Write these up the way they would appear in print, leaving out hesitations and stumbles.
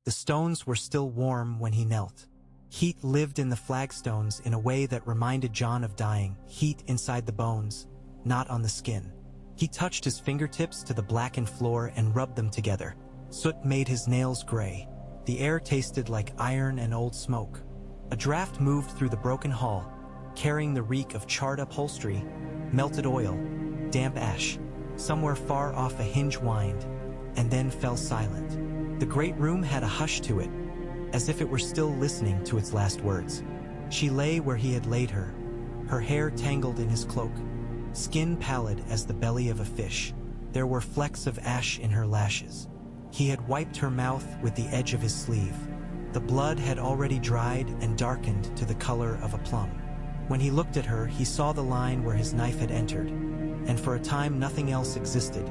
The stones were still warm when he knelt. Heat lived in the flagstones in a way that reminded Jon of dying, heat inside the bones, not on the skin. He touched his fingertips to the blackened floor and rubbed them together. Soot made his nails gray. The air tasted like iron and old smoke. A draft moved through the broken hall, carrying the reek of charred upholstery, melted oil, damp ash. Somewhere far off a hinge whined, and then fell silent. The great room had a hush to it, as if it were still listening to its last words. She lay where he had laid her hair tangled in his cloak, skin pallid as the belly of a fish. There were flecks of ash in her lashes. He had wiped her mouth with the edge of his sleeve. The blood had already dried and darkened to the color of a plum. When he looked at her, he saw the line where his knife had entered, and for a time nothing else existed.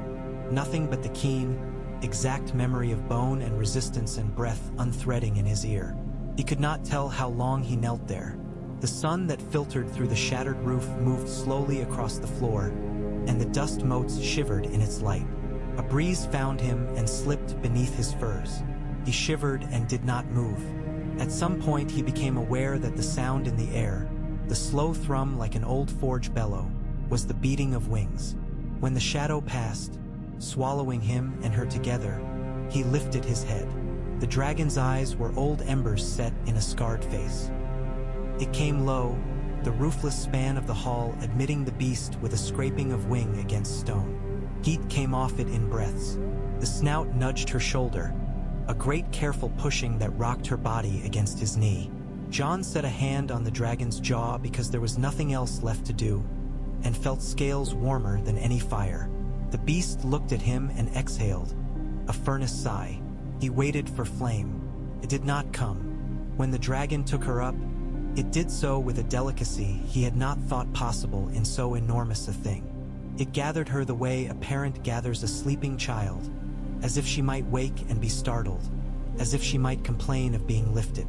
Nothing but the keen, exact memory of bone and resistance and breath unthreading in his ear. He could not tell how long he knelt there. The sun that filtered through the shattered roof moved slowly across the floor, and the dust motes shivered in its light. A breeze found him and slipped beneath his furs. He shivered and did not move. At some point he became aware that the sound in the air, the slow thrum like an old forge bellow, was the beating of wings. When the shadow passed, swallowing him and her together, he lifted his head. The dragon's eyes were old embers set in a scarred face. It came low, the roofless span of the hall admitting the beast with a scraping of wing against stone. Heat came off it in breaths. The snout nudged her shoulder, a great careful pushing that rocked her body against his knee. Jon set a hand on the dragon's jaw because there was nothing else left to do, and felt scales warmer than any fire. The beast looked at him and exhaled, a furnace sigh. He waited for flame. It did not come. When the dragon took her up, it did so with a delicacy he had not thought possible in so enormous a thing. It gathered her the way a parent gathers a sleeping child, as if she might wake and be startled, as if she might complain of being lifted.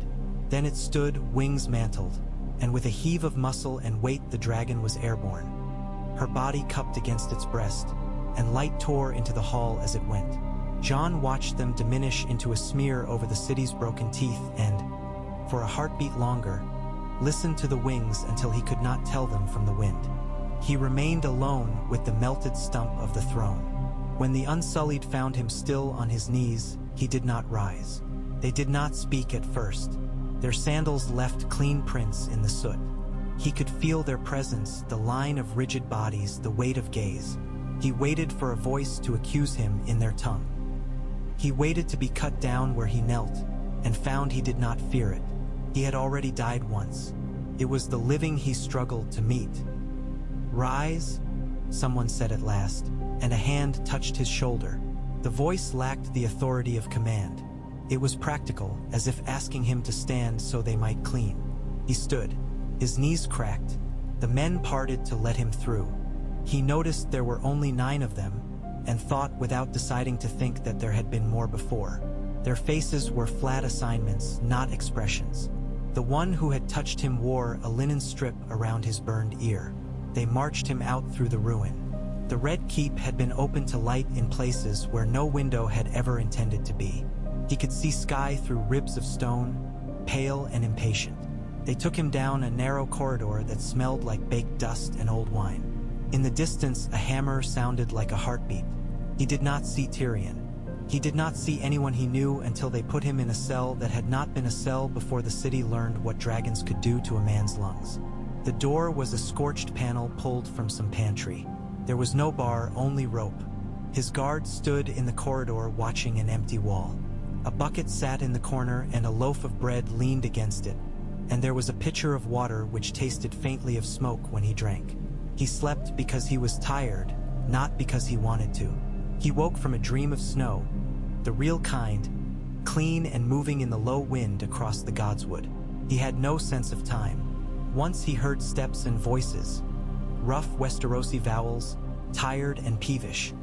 Then it stood, wings mantled, and with a heave of muscle and weight the dragon was airborne. Her body cupped against its breast, and light tore into the hall as it went. Jon watched them diminish into a smear over the city's broken teeth and, for a heartbeat longer, listened to the wings until he could not tell them from the wind. He remained alone with the melted stump of the throne. When the Unsullied found him still on his knees, he did not rise. They did not speak at first. Their sandals left clean prints in the soot. He could feel their presence, the line of rigid bodies, the weight of gaze. He waited for a voice to accuse him in their tongue. He waited to be cut down where he knelt, and found he did not fear it. He had already died once. It was the living he struggled to meet. "Rise," someone said at last, and a hand touched his shoulder. The voice lacked the authority of command. It was practical, as if asking him to stand so they might clean. He stood. His knees cracked. The men parted to let him through. He noticed there were only 9 of them, and thought without deciding to think that there had been more before. Their faces were flat assignments, not expressions. The one who had touched him wore a linen strip around his burned ear. They marched him out through the ruin. The Red Keep had been open to light in places where no window had ever intended to be. He could see sky through ribs of stone, pale and impatient. They took him down a narrow corridor that smelled like baked dust and old wine. In the distance, a hammer sounded like a heartbeat. He did not see Tyrion. He did not see anyone he knew until they put him in a cell that had not been a cell before the city learned what dragons could do to a man's lungs. The door was a scorched panel pulled from some pantry. There was no bar, only rope. His guard stood in the corridor watching an empty wall. A bucket sat in the corner and a loaf of bread leaned against it, and there was a pitcher of water which tasted faintly of smoke when he drank. He slept because he was tired, not because he wanted to. He woke from a dream of snow, the real kind, clean and moving in the low wind across the godswood. He had no sense of time. Once he heard steps and voices, rough Westerosi vowels, tired and peevish,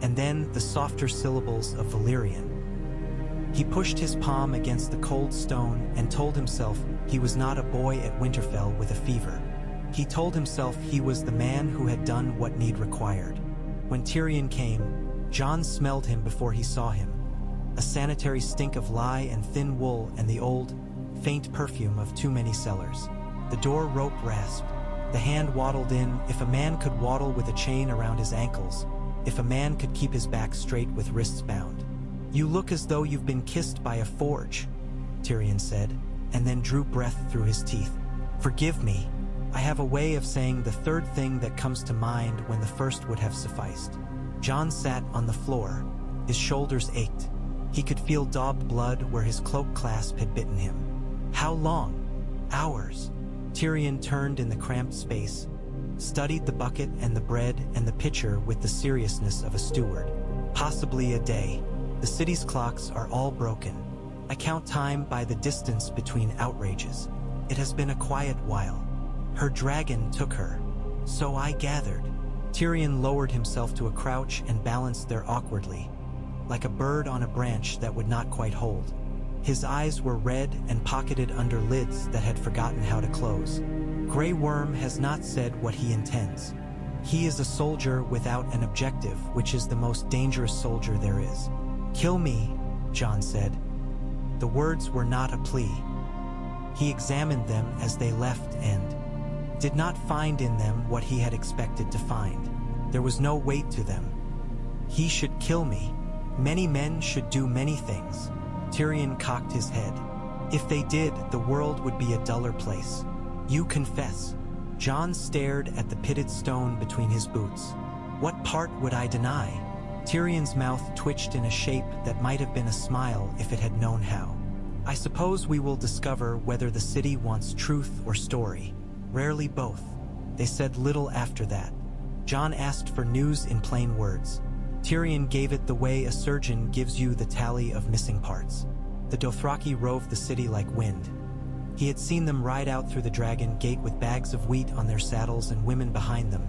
and then the softer syllables of Valyrian. He pushed his palm against the cold stone and told himself he was not a boy at Winterfell with a fever. He told himself he was the man who had done what need required. When Tyrion came, Jon smelled him before he saw him. a sanitary stink of lye and thin wool and the old, faint perfume of too many cellars. The door rope rasped. The hand waddled in. If a man could waddle with a chain around his ankles, if a man could keep his back straight with wrists bound. "You look as though you've been kissed by a forge," Tyrion said, and then drew breath through his teeth. "Forgive me. I have a way of saying the third thing that comes to mind when the first would have sufficed." Jon sat on the floor. His shoulders ached. He could feel daubed blood where his cloak clasp had bitten him. "How long?" "Hours." Tyrion turned in the cramped space, studied the bucket and the bread and the pitcher with the seriousness of a steward. "Possibly a day. The city's clocks are all broken. I count time by the distance between outrages. It has been a quiet while. Her dragon took her. So I gathered." Tyrion lowered himself to a crouch and balanced there awkwardly, like a bird on a branch that would not quite hold. His eyes were red and pocketed under lids that had forgotten how to close. Grey Worm has not said what he intends. He is a soldier without an objective, which is the most dangerous soldier there is. "Kill me," Jon said. The words were not a plea. He examined them as they left and did not find in them what he had expected to find. There was no weight to them. He should kill me. Many men should do many things. Tyrion cocked his head. If they did, the world would be a duller place. "You confess." Jon stared at the pitted stone between his boots. "What part would I deny?" Tyrion's mouth twitched in a shape that might have been a smile if it had known how. "I suppose we will discover whether the city wants truth or story. Rarely both." They said little after that. Jon asked for news in plain words. Tyrion gave it the way a surgeon gives you the tally of missing parts. The Dothraki roved the city like wind. He had seen them ride out through the Dragon Gate with bags of wheat on their saddles and women behind them,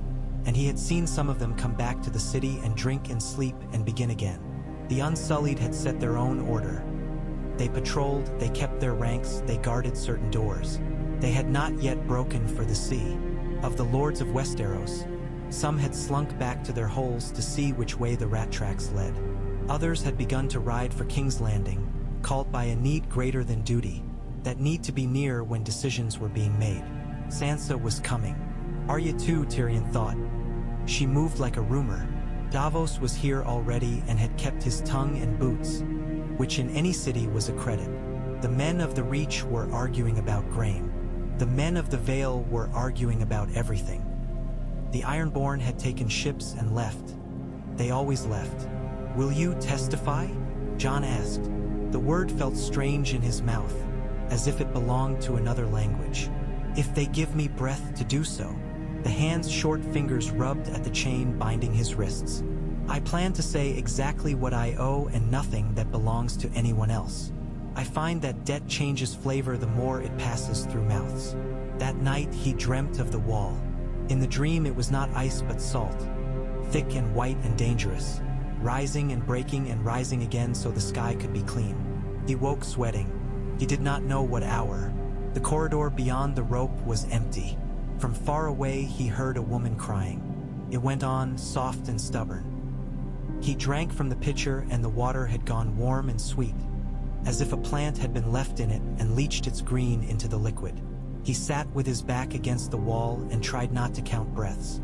and he had seen some of them come back to the city and drink and sleep and begin again. The Unsullied had set their own order. They patrolled, they kept their ranks, they guarded certain doors. They had not yet broken for the sea. Of the Lords of Westeros, some had slunk back to their holes to see which way the rat tracks led. Others had begun to ride for King's Landing, called by a need greater than duty, that need to be near when decisions were being made. Sansa was coming. Arya too, Tyrion thought. She moved like a rumor. Davos was here already and had kept his tongue and boots, which in any city was a credit. The men of the Reach were arguing about grain. The men of the Vale were arguing about everything. The Ironborn had taken ships and left. They always left. "Will you testify?" Jon asked. The word felt strange in his mouth, as if it belonged to another language. "If they give me breath to do so." The hand's short fingers rubbed at the chain binding his wrists. "I plan to say exactly what I owe and nothing that belongs to anyone else. I find that debt changes flavor the more it passes through mouths." That night he dreamt of the wall. In the dream it was not ice but salt, thick and white and dangerous, rising and breaking and rising again so the sky could be clean. He woke sweating. He did not know what hour. The corridor beyond the rope was empty. From far away he heard a woman crying. It went on, soft and stubborn. He drank from the pitcher and the water had gone warm and sweet, as if a plant had been left in it and leached its green into the liquid. He sat with his back against the wall and tried not to count breaths.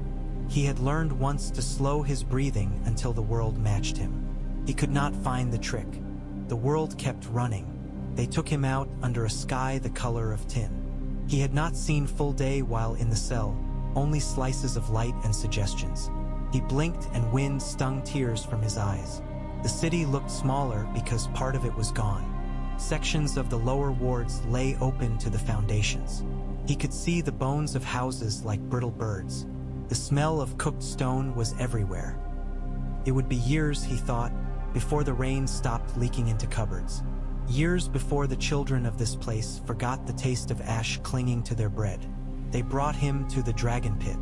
He had learned once to slow his breathing until the world matched him. He could not find the trick. The world kept running. They took him out under a sky the color of tin. He had not seen full day while in the cell, only slices of light and suggestions. He blinked and wind stung tears from his eyes. The city looked smaller because part of it was gone. Sections of the lower wards lay open to the foundations. He could see the bones of houses like brittle birds. The smell of cooked stone was everywhere. It would be years, he thought, before the rain stopped leaking into cupboards. Years before the children of this place forgot the taste of ash clinging to their bread. They brought him to the dragon pit.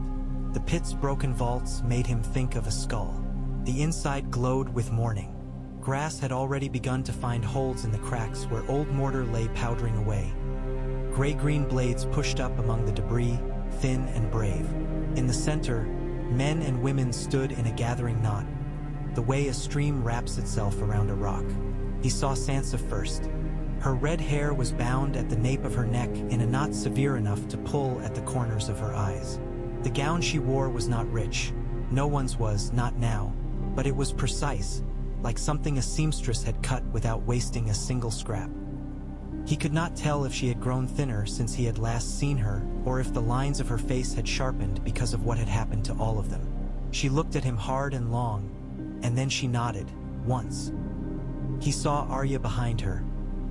The pit's broken vaults made him think of a skull. The inside glowed with mourning. Grass had already begun to find holes in the cracks where old mortar lay powdering away. Gray-green blades pushed up among the debris, thin and brave. In the center, men and women stood in a gathering knot, the way a stream wraps itself around a rock. He saw Sansa first. Her red hair was bound at the nape of her neck in a knot severe enough to pull at the corners of her eyes. The gown she wore was not rich. No one's was, not now. But it was precise, like something a seamstress had cut without wasting a single scrap. He could not tell if she had grown thinner since he had last seen her, or if the lines of her face had sharpened because of what had happened to all of them. She looked at him hard and long, and then she nodded, once. He saw Arya behind her,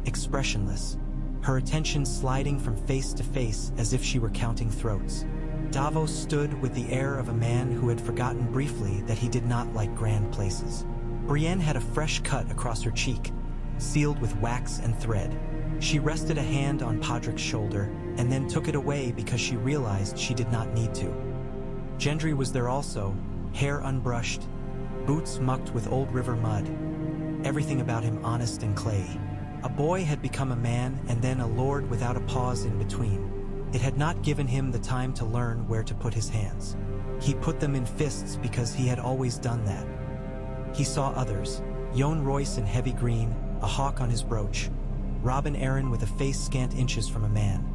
expressionless, her attention sliding from face to face as if she were counting throats. Davos stood with the air of a man who had forgotten briefly that he did not like grand places. Brienne had a fresh cut across her cheek, sealed with wax and thread. She rested a hand on Podrick's shoulder, and then took it away because she realized she did not need to. Gendry was there also, hair unbrushed, boots mucked with old river mud, everything about him honest and clayey. A boy had become a man and then a lord without a pause in between. It had not given him the time to learn where to put his hands. He put them in fists because he had always done that. He saw others, Jon Royce in heavy green, a hawk on his brooch, Robin Arryn with a face scant inches from a man.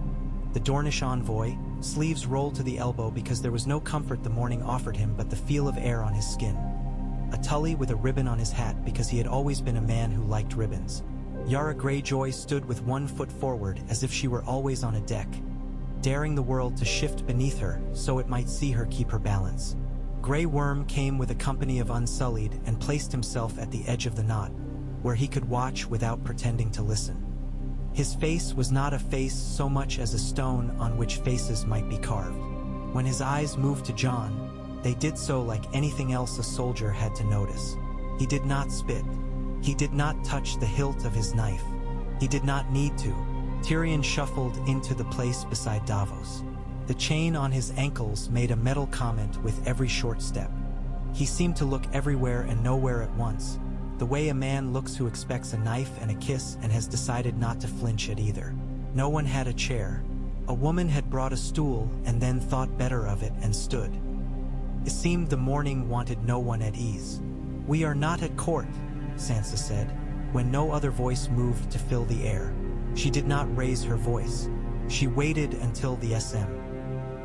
The Dornish envoy, sleeves rolled to the elbow because there was no comfort the morning offered him but the feel of air on his skin. A Tully with a ribbon on his hat because he had always been a man who liked ribbons. Yara Greyjoy stood with one foot forward as if she were always on a deck, daring the world to shift beneath her so it might see her keep her balance. Grey Worm came with a company of Unsullied and placed himself at the edge of the knot, where he could watch without pretending to listen. His face was not a face so much as a stone on which faces might be carved. When his eyes moved to Jon, they did so like anything else a soldier had to notice. He did not spit. He did not touch the hilt of his knife. He did not need to. Tyrion shuffled into the place beside Davos. The chain on his ankles made a metal comment with every short step. He seemed to look everywhere and nowhere at once, the way a man looks who expects a knife and a kiss and has decided not to flinch at either. No one had a chair. A woman had brought a stool and then thought better of it and stood. It seemed the morning wanted no one at ease. "We are not at court," Sansa said, when no other voice moved to fill the air. She did not raise her voice. She waited until the SM.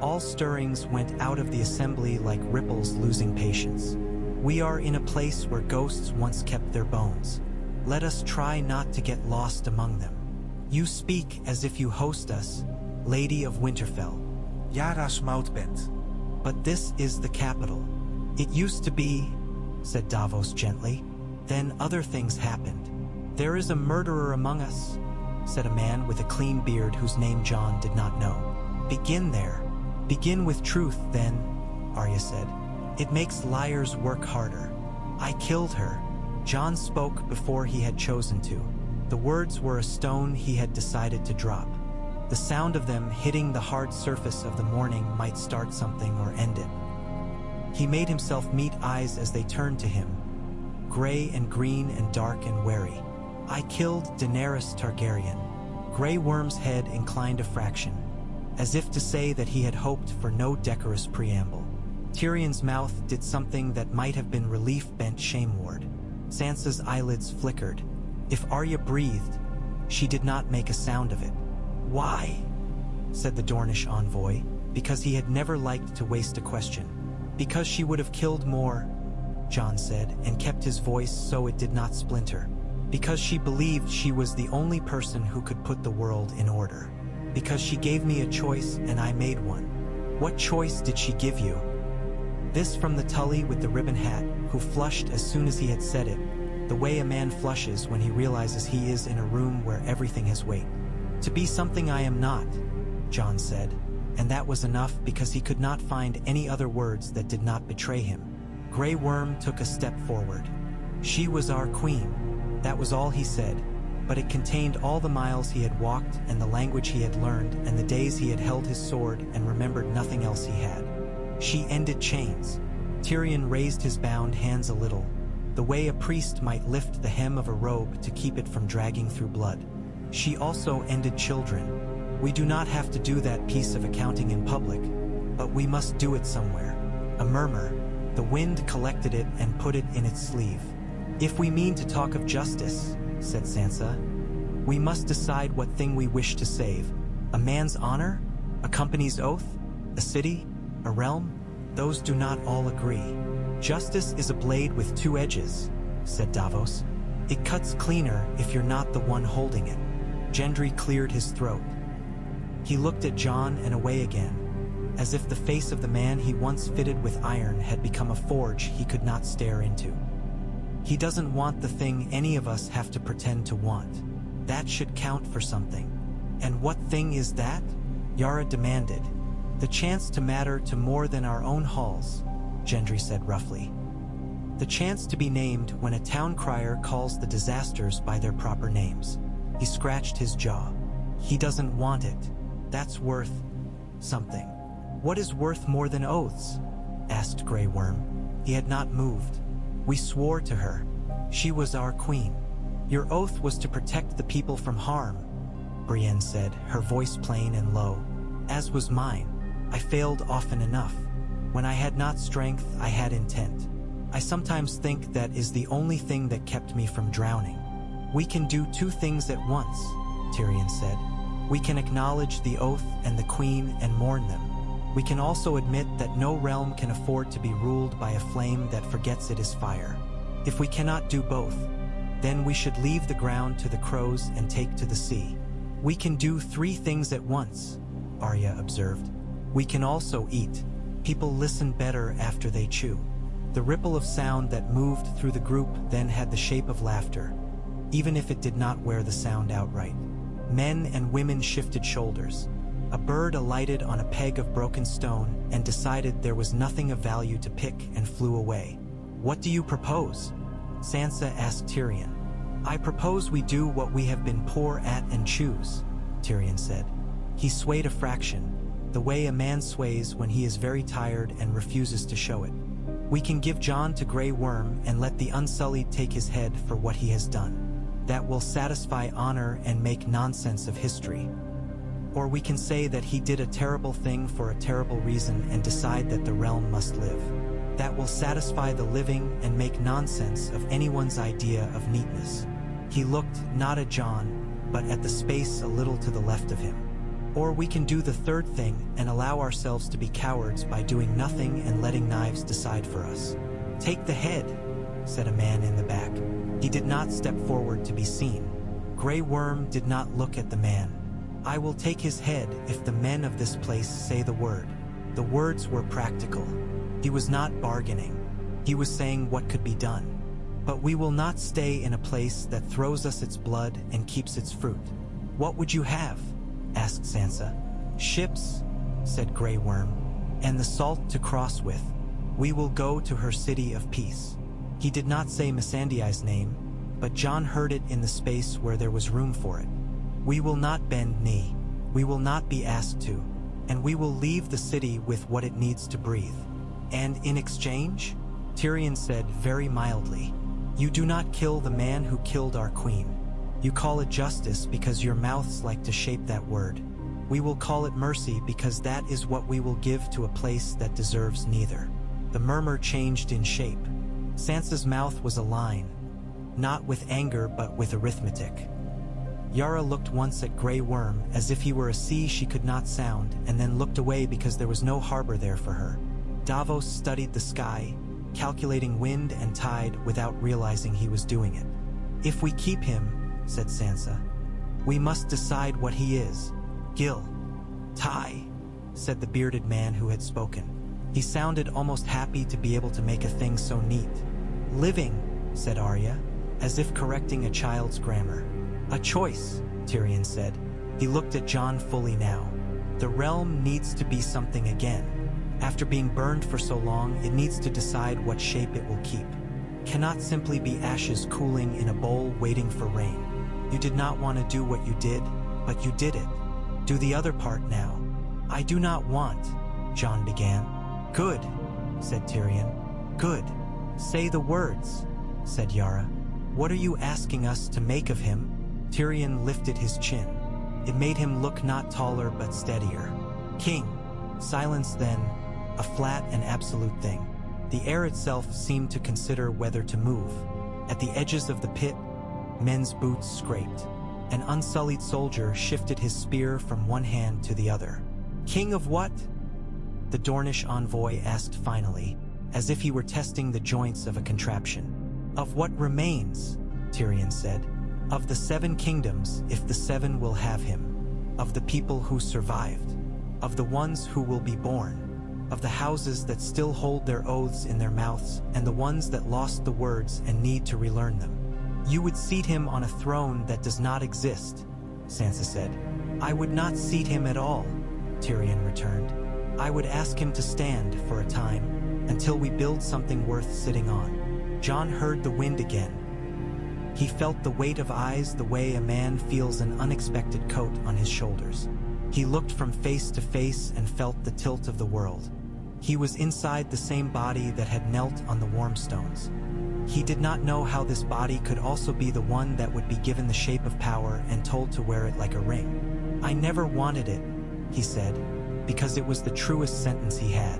All stirrings went out of the assembly like ripples losing patience. "We are in a place where ghosts once kept their bones. Let us try not to get lost among them. You speak as if you host us, Lady of Winterfell." Yara's moutbent. "But this is the capital." "It used to be," said Davos gently. "Then other things happened. There is a murderer among us," said a man with a clean beard whose name Jon did not know. "Begin there. Begin with truth, then," Arya said. "It makes liars work harder." "I killed her." Jon spoke before he had chosen to. The words were a stone he had decided to drop. The sound of them hitting the hard surface of the morning might start something or end it. He made himself meet eyes as they turned to him, gray and green and dark and wary. "I killed Daenerys Targaryen." Grey Worm's head inclined a fraction, as if to say that he had hoped for no decorous preamble. Tyrion's mouth did something that might have been relief bent shameward. Sansa's eyelids flickered. If Arya breathed, she did not make a sound of it. "Why?" said the Dornish envoy, because he had never liked to waste a question. "Because she would have killed more," Jon said, and kept his voice so it did not splinter. "Because she believed she was the only person who could put the world in order. Because she gave me a choice and I made one." "What choice did she give you?" This from the Tully with the ribbon hat, who flushed as soon as he had said it, the way a man flushes when he realizes he is in a room where everything has weight. "To be something I am not," Jon said, and that was enough because he could not find any other words that did not betray him. Grey Worm took a step forward. "She was our queen." That was all he said, but it contained all the miles he had walked and the language he had learned and the days he had held his sword and remembered nothing else he had. She ended chains. Tyrion raised his bound hands a little, the way a priest might lift the hem of a robe to keep it from dragging through blood. She also ended children. We do not have to do that piece of accounting in public, but we must do it somewhere. A murmur. The wind collected it and put it in its sleeve. "If we mean to talk of justice," said Sansa. We must decide what thing we wish to save. A man's honor? A company's oath? A city? A realm? Those do not all agree. Justice is a blade with two edges, said Davos. It cuts cleaner if you're not the one holding it. Gendry cleared his throat. He looked at Jon and away again, as if the face of the man he once fitted with iron had become a forge he could not stare into. He doesn't want the thing any of us have to pretend to want. That should count for something. And what thing is that? Yara demanded. The chance to matter to more than our own halls, Gendry said roughly. The chance to be named when a town crier calls the disasters by their proper names. He scratched his jaw. He doesn't want it. That's worth something. What is worth more than oaths? Asked Grey Worm. He had not moved. We swore to her. She was our queen. Your oath was to protect the people from harm, Brienne said, her voice plain and low. As was mine. I failed often enough. When I had not strength, I had intent. I sometimes think that is the only thing that kept me from drowning. We can do two things at once, Tyrion said. We can acknowledge the oath and the queen and mourn them. We can also admit that no realm can afford to be ruled by a flame that forgets it is fire. If we cannot do both, then we should leave the ground to the crows and take to the sea. We can do three things at once, Arya observed. We can also eat. People listen better after they chew. The ripple of sound that moved through the group then had the shape of laughter, even if it did not wear the sound outright. Men and women shifted shoulders. A bird alighted on a peg of broken stone and decided there was nothing of value to pick and flew away. What do you propose? Sansa asked Tyrion. I propose we do what we have been poor at and choose, Tyrion said. He swayed a fraction, the way a man sways when he is very tired and refuses to show it. We can give Jon to Grey Worm and let the Unsullied take his head for what he has done. That will satisfy honor and make nonsense of history. Or we can say that he did a terrible thing for a terrible reason and decide that the realm must live. That will satisfy the living and make nonsense of anyone's idea of neatness. He looked not at Jon, but at the space a little to the left of him. Or we can do the third thing and allow ourselves to be cowards by doing nothing and letting knives decide for us. Take the head, said a man in the back. He did not step forward to be seen. Grey Worm did not look at the man. I will take his head if the men of this place say the word. The words were practical. He was not bargaining. He was saying what could be done. But we will not stay in a place that throws us its blood and keeps its fruit. What would you have? Asked Sansa. Ships, said Grey Worm, and the salt to cross with. We will go to her city of peace. He did not say Missandei's name, but Jon heard it in the space where there was room for it. We will not bend knee. We will not be asked to. And we will leave the city with what it needs to breathe. And in exchange, Tyrion said very mildly, you do not kill the man who killed our queen. You call it justice because your mouths like to shape that word. We will call it mercy because that is what we will give to a place that deserves neither. The murmur changed in shape. Sansa's mouth was a line, not with anger but with arithmetic. Yara looked once at Grey Worm as if he were a sea she could not sound, and then looked away because there was no harbor there for her. Davos studied the sky, calculating wind and tide without realizing he was doing it. If we keep him, said Sansa, we must decide what he is. Gil. Ty, said the bearded man who had spoken. He sounded almost happy to be able to make a thing so neat. Living, said Arya, as if correcting a child's grammar. A choice, Tyrion said. He looked at Jon fully now. The realm needs to be something again. After being burned for so long, it needs to decide what shape it will keep. Cannot simply be ashes cooling in a bowl waiting for rain. You did not want to do what you did, but you did it. Do the other part now. I do not want, Jon began. Good, said Tyrion. Good. Say the words, said Yara. What are you asking us to make of him? Tyrion lifted his chin. It made him look not taller but steadier. King. Silence then, a flat and absolute thing. The air itself seemed to consider whether to move. At the edges of the pit, Men's boots scraped. An unsullied soldier shifted his spear from one hand to the other. "King of what?" the Dornish envoy asked finally, as if he were testing the joints of a contraption. "Of what remains," Tyrion said. "Of the 7 kingdoms, if the 7 will have him. Of the people who survived. Of the ones who will be born. Of the houses that still hold their oaths in their mouths, and the ones that lost the words and need to relearn them. You would seat him on a throne that does not exist," Sansa said. "I would not seat him at all," Tyrion returned. "I would ask him to stand for a time, until we build something worth sitting on." Jon heard the wind again. He felt the weight of eyes the way a man feels an unexpected coat on his shoulders. He looked from face to face and felt the tilt of the world. He was inside the same body that had knelt on the warm stones. He did not know how this body could also be the one that would be given the shape of power and told to wear it like a ring. "I never wanted it," he said, because it was the truest sentence he had.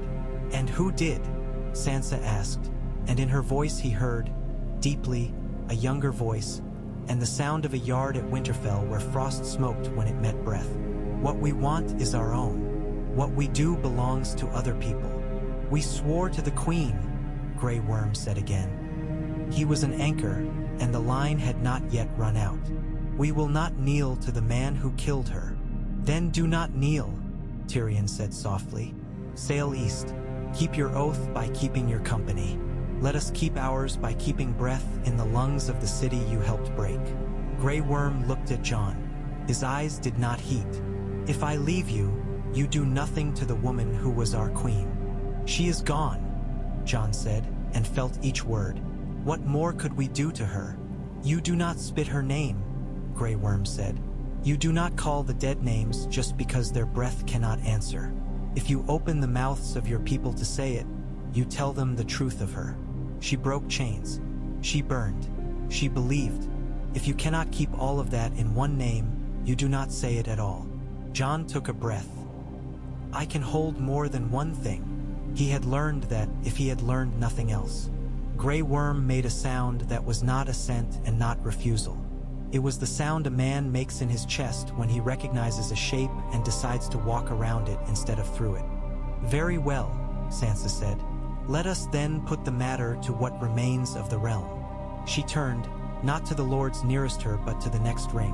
"And who did?" Sansa asked, and in her voice he heard, deeply, a younger voice, and the sound of a yard at Winterfell where frost smoked when it met breath. "What we want is our own. What we do belongs to other people. We swore to the Queen," Grey Worm said again. He was an anchor, and the line had not yet run out. "We will not kneel to the man who killed her." "Then do not kneel," Tyrion said softly. "Sail east. Keep your oath by keeping your company. Let us keep ours by keeping breath in the lungs of the city you helped break." Grey Worm looked at Jon. His eyes did not heat. "If I leave you, you do nothing to the woman who was our queen." "She is gone," Jon said, and felt each word. "What more could we do to her?" "You do not spit her name," Grey Worm said. "You do not call the dead names just because their breath cannot answer. If you open the mouths of your people to say it, you tell them the truth of her. She broke chains. She burned. She believed. If you cannot keep all of that in one name, you do not say it at all." Jon took a breath. "I can hold more than one thing." He had learned that if he had learned nothing else. Grey Worm made a sound that was not assent and not refusal. It was the sound a man makes in his chest when he recognizes a shape and decides to walk around it instead of through it. "Very well," Sansa said. "Let us then put the matter to what remains of the realm." She turned, not to the lords nearest her but to the next ring,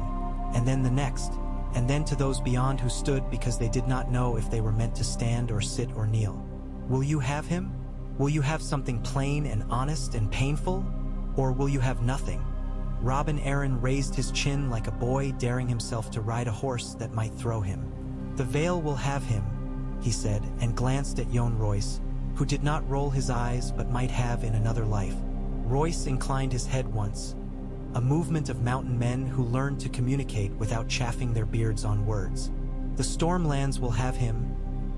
and then the next, and then to those beyond who stood because they did not know if they were meant to stand or sit or kneel. "Will you have him? Will you have something plain and honest and painful? Or will you have nothing?" Robin Arryn raised his chin like a boy daring himself to ride a horse that might throw him. "The Vale will have him," he said, and glanced at Jon Royce, who did not roll his eyes but might have in another life. Royce inclined his head once, a movement of mountain men who learned to communicate without chaffing their beards on words. "The Stormlands will have him,"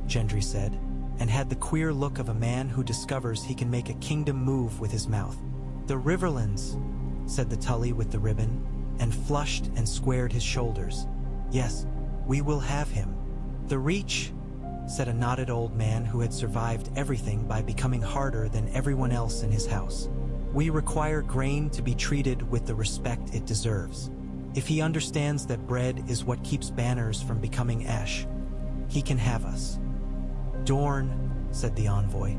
Gendry said, and had the queer look of a man who discovers he can make a kingdom move with his mouth. "The Riverlands," said the Tully with the ribbon, and flushed and squared his shoulders. "Yes, we will have him." "The Reach," said a knotted old man who had survived everything by becoming harder than everyone else in his house. "We require grain to be treated with the respect it deserves. If he understands that bread is what keeps banners from becoming ash, he can have us." "Dorne," said the envoy,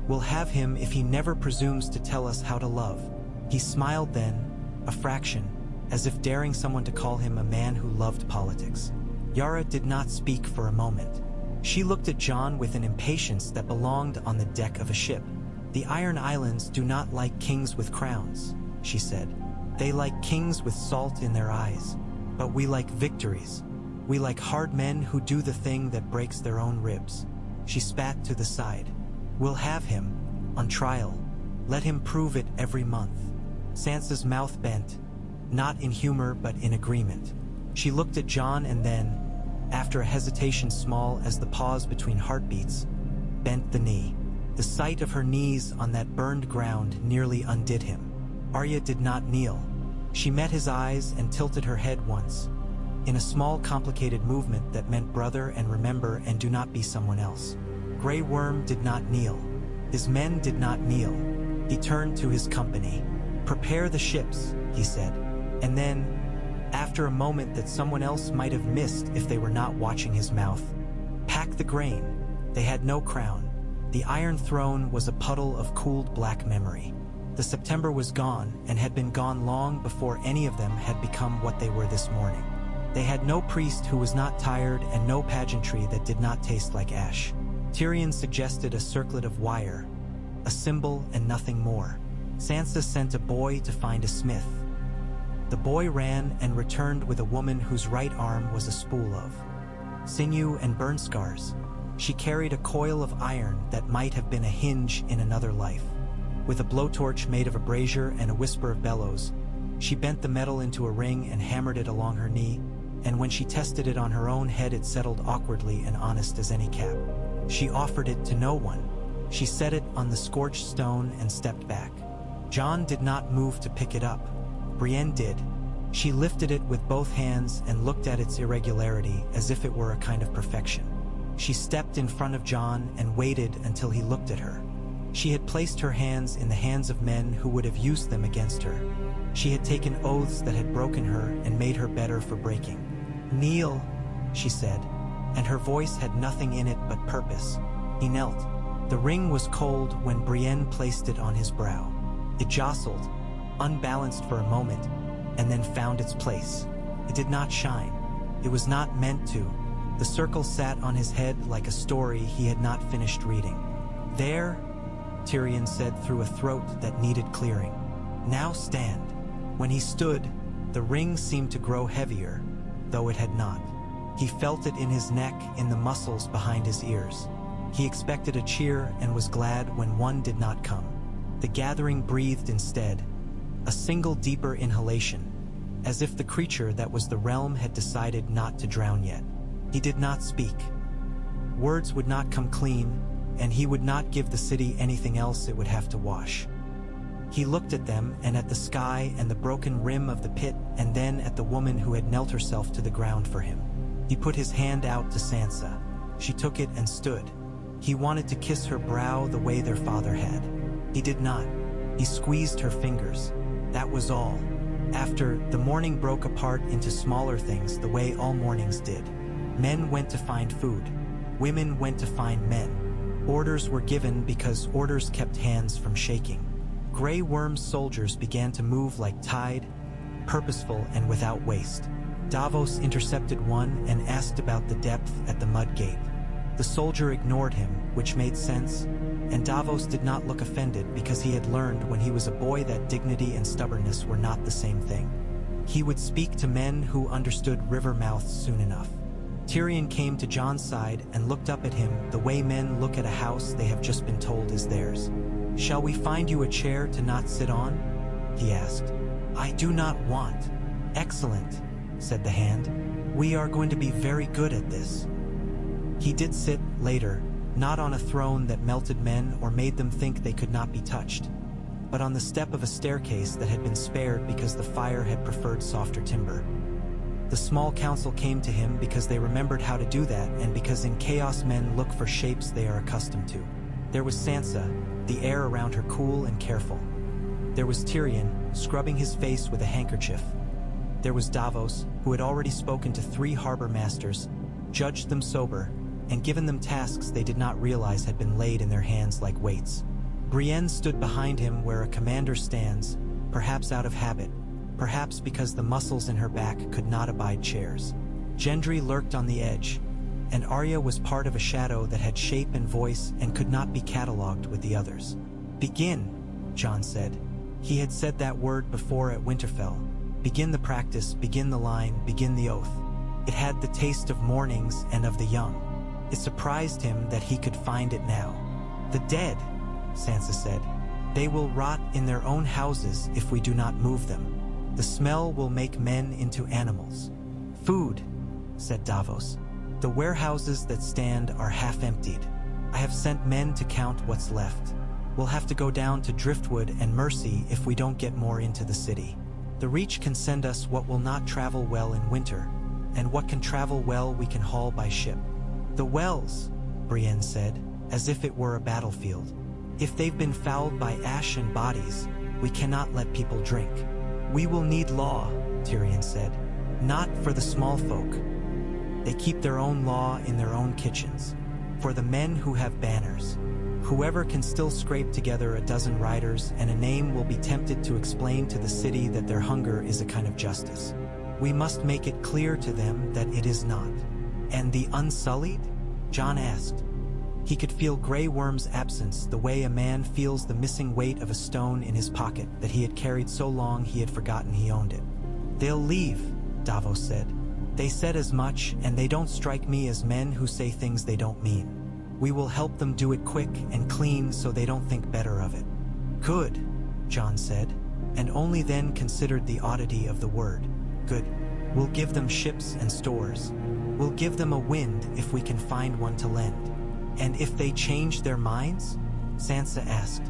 "will have him if he never presumes to tell us how to love." He smiled then, a fraction, as if daring someone to call him a man who loved politics. Yara did not speak for a moment. She looked at Jon with an impatience that belonged on the deck of a ship. "The Iron Islands do not like kings with crowns," she said. "They like kings with salt in their eyes. But we like victories. We like hard men who do the thing that breaks their own ribs." She spat to the side. "We'll have him, on trial. Let him prove it every month." Sansa's mouth bent, not in humor but in agreement. She looked at Jon and then, after a hesitation small as the pause between heartbeats, bent the knee. The sight of her knees on that burned ground nearly undid him. Arya did not kneel. She met his eyes and tilted her head once, in a small complicated movement that meant brother and remember and do not be someone else. Grey Worm did not kneel. His men did not kneel. He turned to his company. "Prepare the ships," he said. And then, after a moment that someone else might have missed if they were not watching his mouth, "Pack the grain." They had no crown. The Iron Throne was a puddle of cooled black memory. The September was gone and had been gone long before any of them had become what they were this morning. They had no priest who was not tired and no pageantry that did not taste like ash. Tyrion suggested a circlet of wire, a symbol and nothing more. Sansa sent a boy to find a smith. The boy ran and returned with a woman whose right arm was a spool of sinew and burn scars. She carried a coil of iron that might have been a hinge in another life. With a blowtorch made of a brazier and a whisper of bellows, she bent the metal into a ring and hammered it along her knee, and when she tested it on her own head it settled awkwardly and honest as any cap. She offered it to no one. She set it on the scorched stone and stepped back. Jon did not move to pick it up. Brienne did. She lifted it with both hands and looked at its irregularity as if it were a kind of perfection. She stepped in front of Jon and waited until he looked at her. She had placed her hands in the hands of men who would have used them against her. She had taken oaths that had broken her and made her better for breaking. "Kneel," she said, and her voice had nothing in it but purpose. He knelt. The ring was cold when Brienne placed it on his brow. It jostled, unbalanced for a moment, and then found its place. It did not shine. It was not meant to. The circle sat on his head like a story he had not finished reading. "There," Tyrion said through a throat that needed clearing. "Now stand." When he stood, the ring seemed to grow heavier, though it had not. He felt it in his neck, in the muscles behind his ears. He expected a cheer and was glad when one did not come. The gathering breathed instead, a single deeper inhalation, as if the creature that was the realm had decided not to drown yet. He did not speak. Words would not come clean, and he would not give the city anything else it would have to wash. He looked at them and at the sky and the broken rim of the pit, and then at the woman who had knelt herself to the ground for him. He put his hand out to Sansa. She took it and stood. He wanted to kiss her brow the way their father had. He did not. He squeezed her fingers. That was all. After, the morning broke apart into smaller things the way all mornings did. Men went to find food. Women went to find men. Orders were given because orders kept hands from shaking. Grey Worm's soldiers began to move like tide, purposeful and without waste. Davos intercepted one and asked about the depth at the mud gate. The soldier ignored him, which made sense, and Davos did not look offended because he had learned when he was a boy that dignity and stubbornness were not the same thing. He would speak to men who understood river mouths soon enough. Tyrion came to Jon's side and looked up at him the way men look at a house they have just been told is theirs. "Shall we find you a chair to not sit on?" he asked. "I do not want." "Excellent," said the hand. "We are going to be very good at this." He did sit, later, not on a throne that melted men or made them think they could not be touched, but on the step of a staircase that had been spared because the fire had preferred softer timber. The small council came to him because they remembered how to do that and because in chaos men look for shapes they are accustomed to. There was Sansa, the air around her cool and careful. There was Tyrion, scrubbing his face with a handkerchief. There was Davos, who had already spoken to 3 harbor masters, judged them sober, and given them tasks they did not realize had been laid in their hands like weights. Brienne stood behind him where a commander stands, perhaps out of habit, perhaps because the muscles in her back could not abide chairs. Gendry lurked on the edge, and Arya was part of a shadow that had shape and voice and could not be catalogued with the others. "Begin," Jon said. He had said that word before at Winterfell. Begin the practice, begin the line, begin the oath. It had the taste of mornings and of the young. It surprised him that he could find it now. "The dead," Sansa said. "They will rot in their own houses if we do not move them. The smell will make men into animals." "Food," said Davos. "The warehouses that stand are half emptied. I have sent men to count what's left. We'll have to go down to Driftwood and Mercy if we don't get more into the city. The Reach can send us what will not travel well in winter, and what can travel well we can haul by ship." "The wells," Brienne said, as if it were a battlefield. "If they've been fouled by ash and bodies, we cannot let people drink. We will need law, Tyrion said. Not for the small folk. They keep their own law in their own kitchens. For the men who have banners. Whoever can still scrape together a dozen riders and a name will be tempted to explain to the city that their hunger is a kind of justice. We must make it clear to them that it is not. And the unsullied? Jon asked. He could feel Grey Worm's absence the way a man feels the missing weight of a stone in his pocket that he had carried so long he had forgotten he owned it. They'll leave, Davos said. They said as much, and they don't strike me as men who say things they don't mean. We will help them do it quick and clean so they don't think better of it. Good, Jon said, and only then considered the oddity of the word. Good. We'll give them ships and stores. We'll give them a wind if we can find one to lend. And if they change their minds? Sansa asked.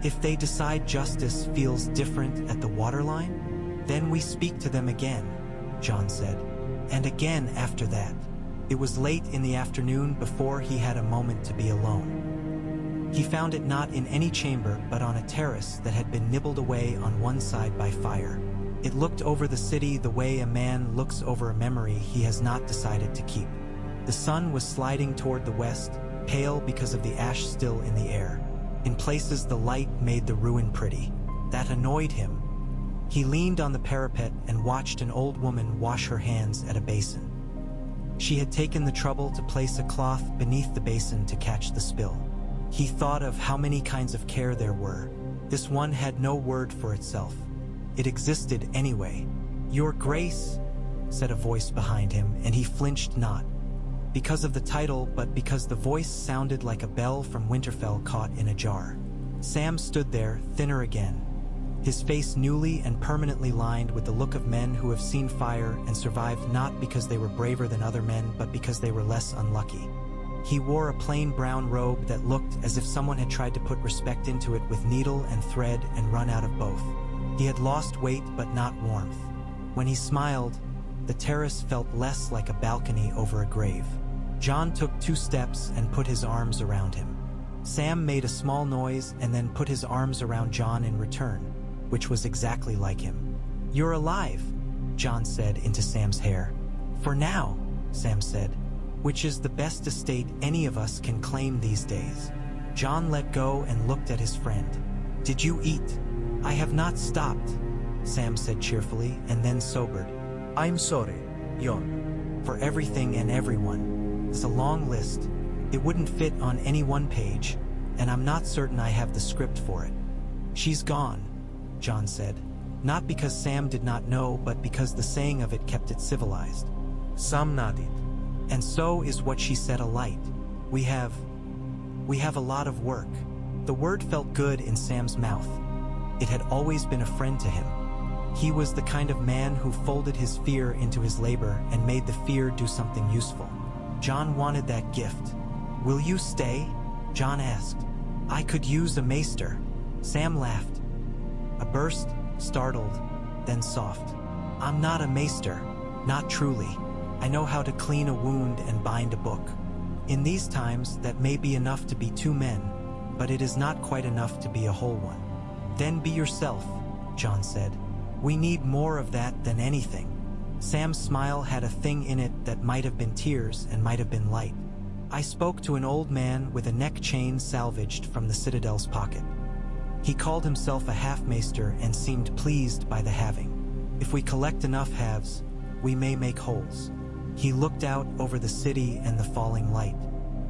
If they decide justice feels different at the waterline? Then we speak to them again, Jon said. And again after that. It was late in the afternoon before he had a moment to be alone. He found it not in any chamber but on a terrace that had been nibbled away on one side by fire. It looked over the city the way a man looks over a memory he has not decided to keep. The sun was sliding toward the west, pale because of the ash still in the air. In places the light made the ruin pretty. That annoyed him. He leaned on the parapet and watched an old woman wash her hands at a basin. She had taken the trouble to place a cloth beneath the basin to catch the spill. He thought of how many kinds of care there were. This one had no word for itself. It existed anyway. Your Grace, said a voice behind him, and he flinched not. Because of the title, but because the voice sounded like a bell from Winterfell caught in a jar. Sam stood there, thinner again, his face newly and permanently lined with the look of men who have seen fire and survived not because they were braver than other men, but because they were less unlucky. He wore a plain brown robe that looked as if someone had tried to put respect into it with needle and thread and run out of both. He had lost weight but not warmth. When he smiled, the terrace felt less like a balcony over a grave. Jon took 2 steps and put his arms around him. Sam made a small noise and then put his arms around Jon in return, which was exactly like him. You're alive, Jon said into Sam's hair. For now, Sam said, which is the best estate any of us can claim these days. Jon let go and looked at his friend. Did you eat? I have not stopped, Sam said cheerfully and then sobered. I'm sorry, Jon. For everything and everyone. It's a long list. It wouldn't fit on any one page, and I'm not certain I have the script for it. She's gone, Jon said. Not because Sam did not know, but because the saying of it kept it civilized. Sam nodded. And so is what she said alight. We have a lot of work. The word felt good in Sam's mouth. It had always been a friend to him. He was the kind of man who folded his fear into his labor and made the fear do something useful. Jon wanted that gift. Will you stay? Jon asked. I could use a maester. Sam laughed. A burst, startled, then soft. I'm not a maester, not truly. I know how to clean a wound and bind a book. In these times, that may be enough to be 2 men, but it is not quite enough to be a whole one. Then be yourself, Jon said. We need more of that than anything. Sam's smile had a thing in it that might have been tears and might have been light. I spoke to an old man with a neck chain salvaged from the Citadel's pocket. He called himself a half-maester and seemed pleased by the having. If we collect enough halves, we may make wholes. He looked out over the city and the falling light.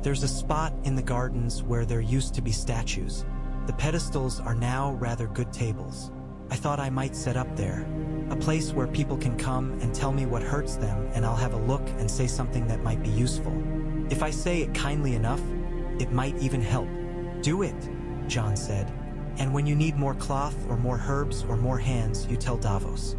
There's a spot in the gardens where there used to be statues. The pedestals are now rather good tables. I thought I might set up there. A place where people can come and tell me what hurts them, and I'll have a look and say something that might be useful. If I say it kindly enough, it might even help. Do it, Jon said. And when you need more cloth or more herbs or more hands, you tell Davos.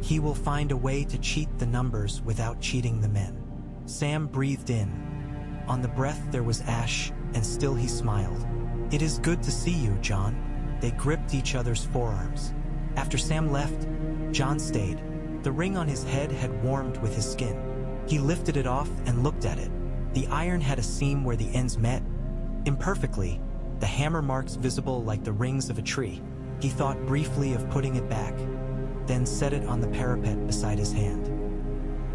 He will find a way to cheat the numbers without cheating the men. Sam breathed in. On the breath there was ash, and still he smiled. It is good to see you, Jon. They gripped each other's forearms. After Sam left, Jon stayed. The ring on his head had warmed with his skin. He lifted it off and looked at it. The iron had a seam where the ends met. Imperfectly, the hammer marks visible like the rings of a tree. He thought briefly of putting it back. then set it on the parapet beside his hand.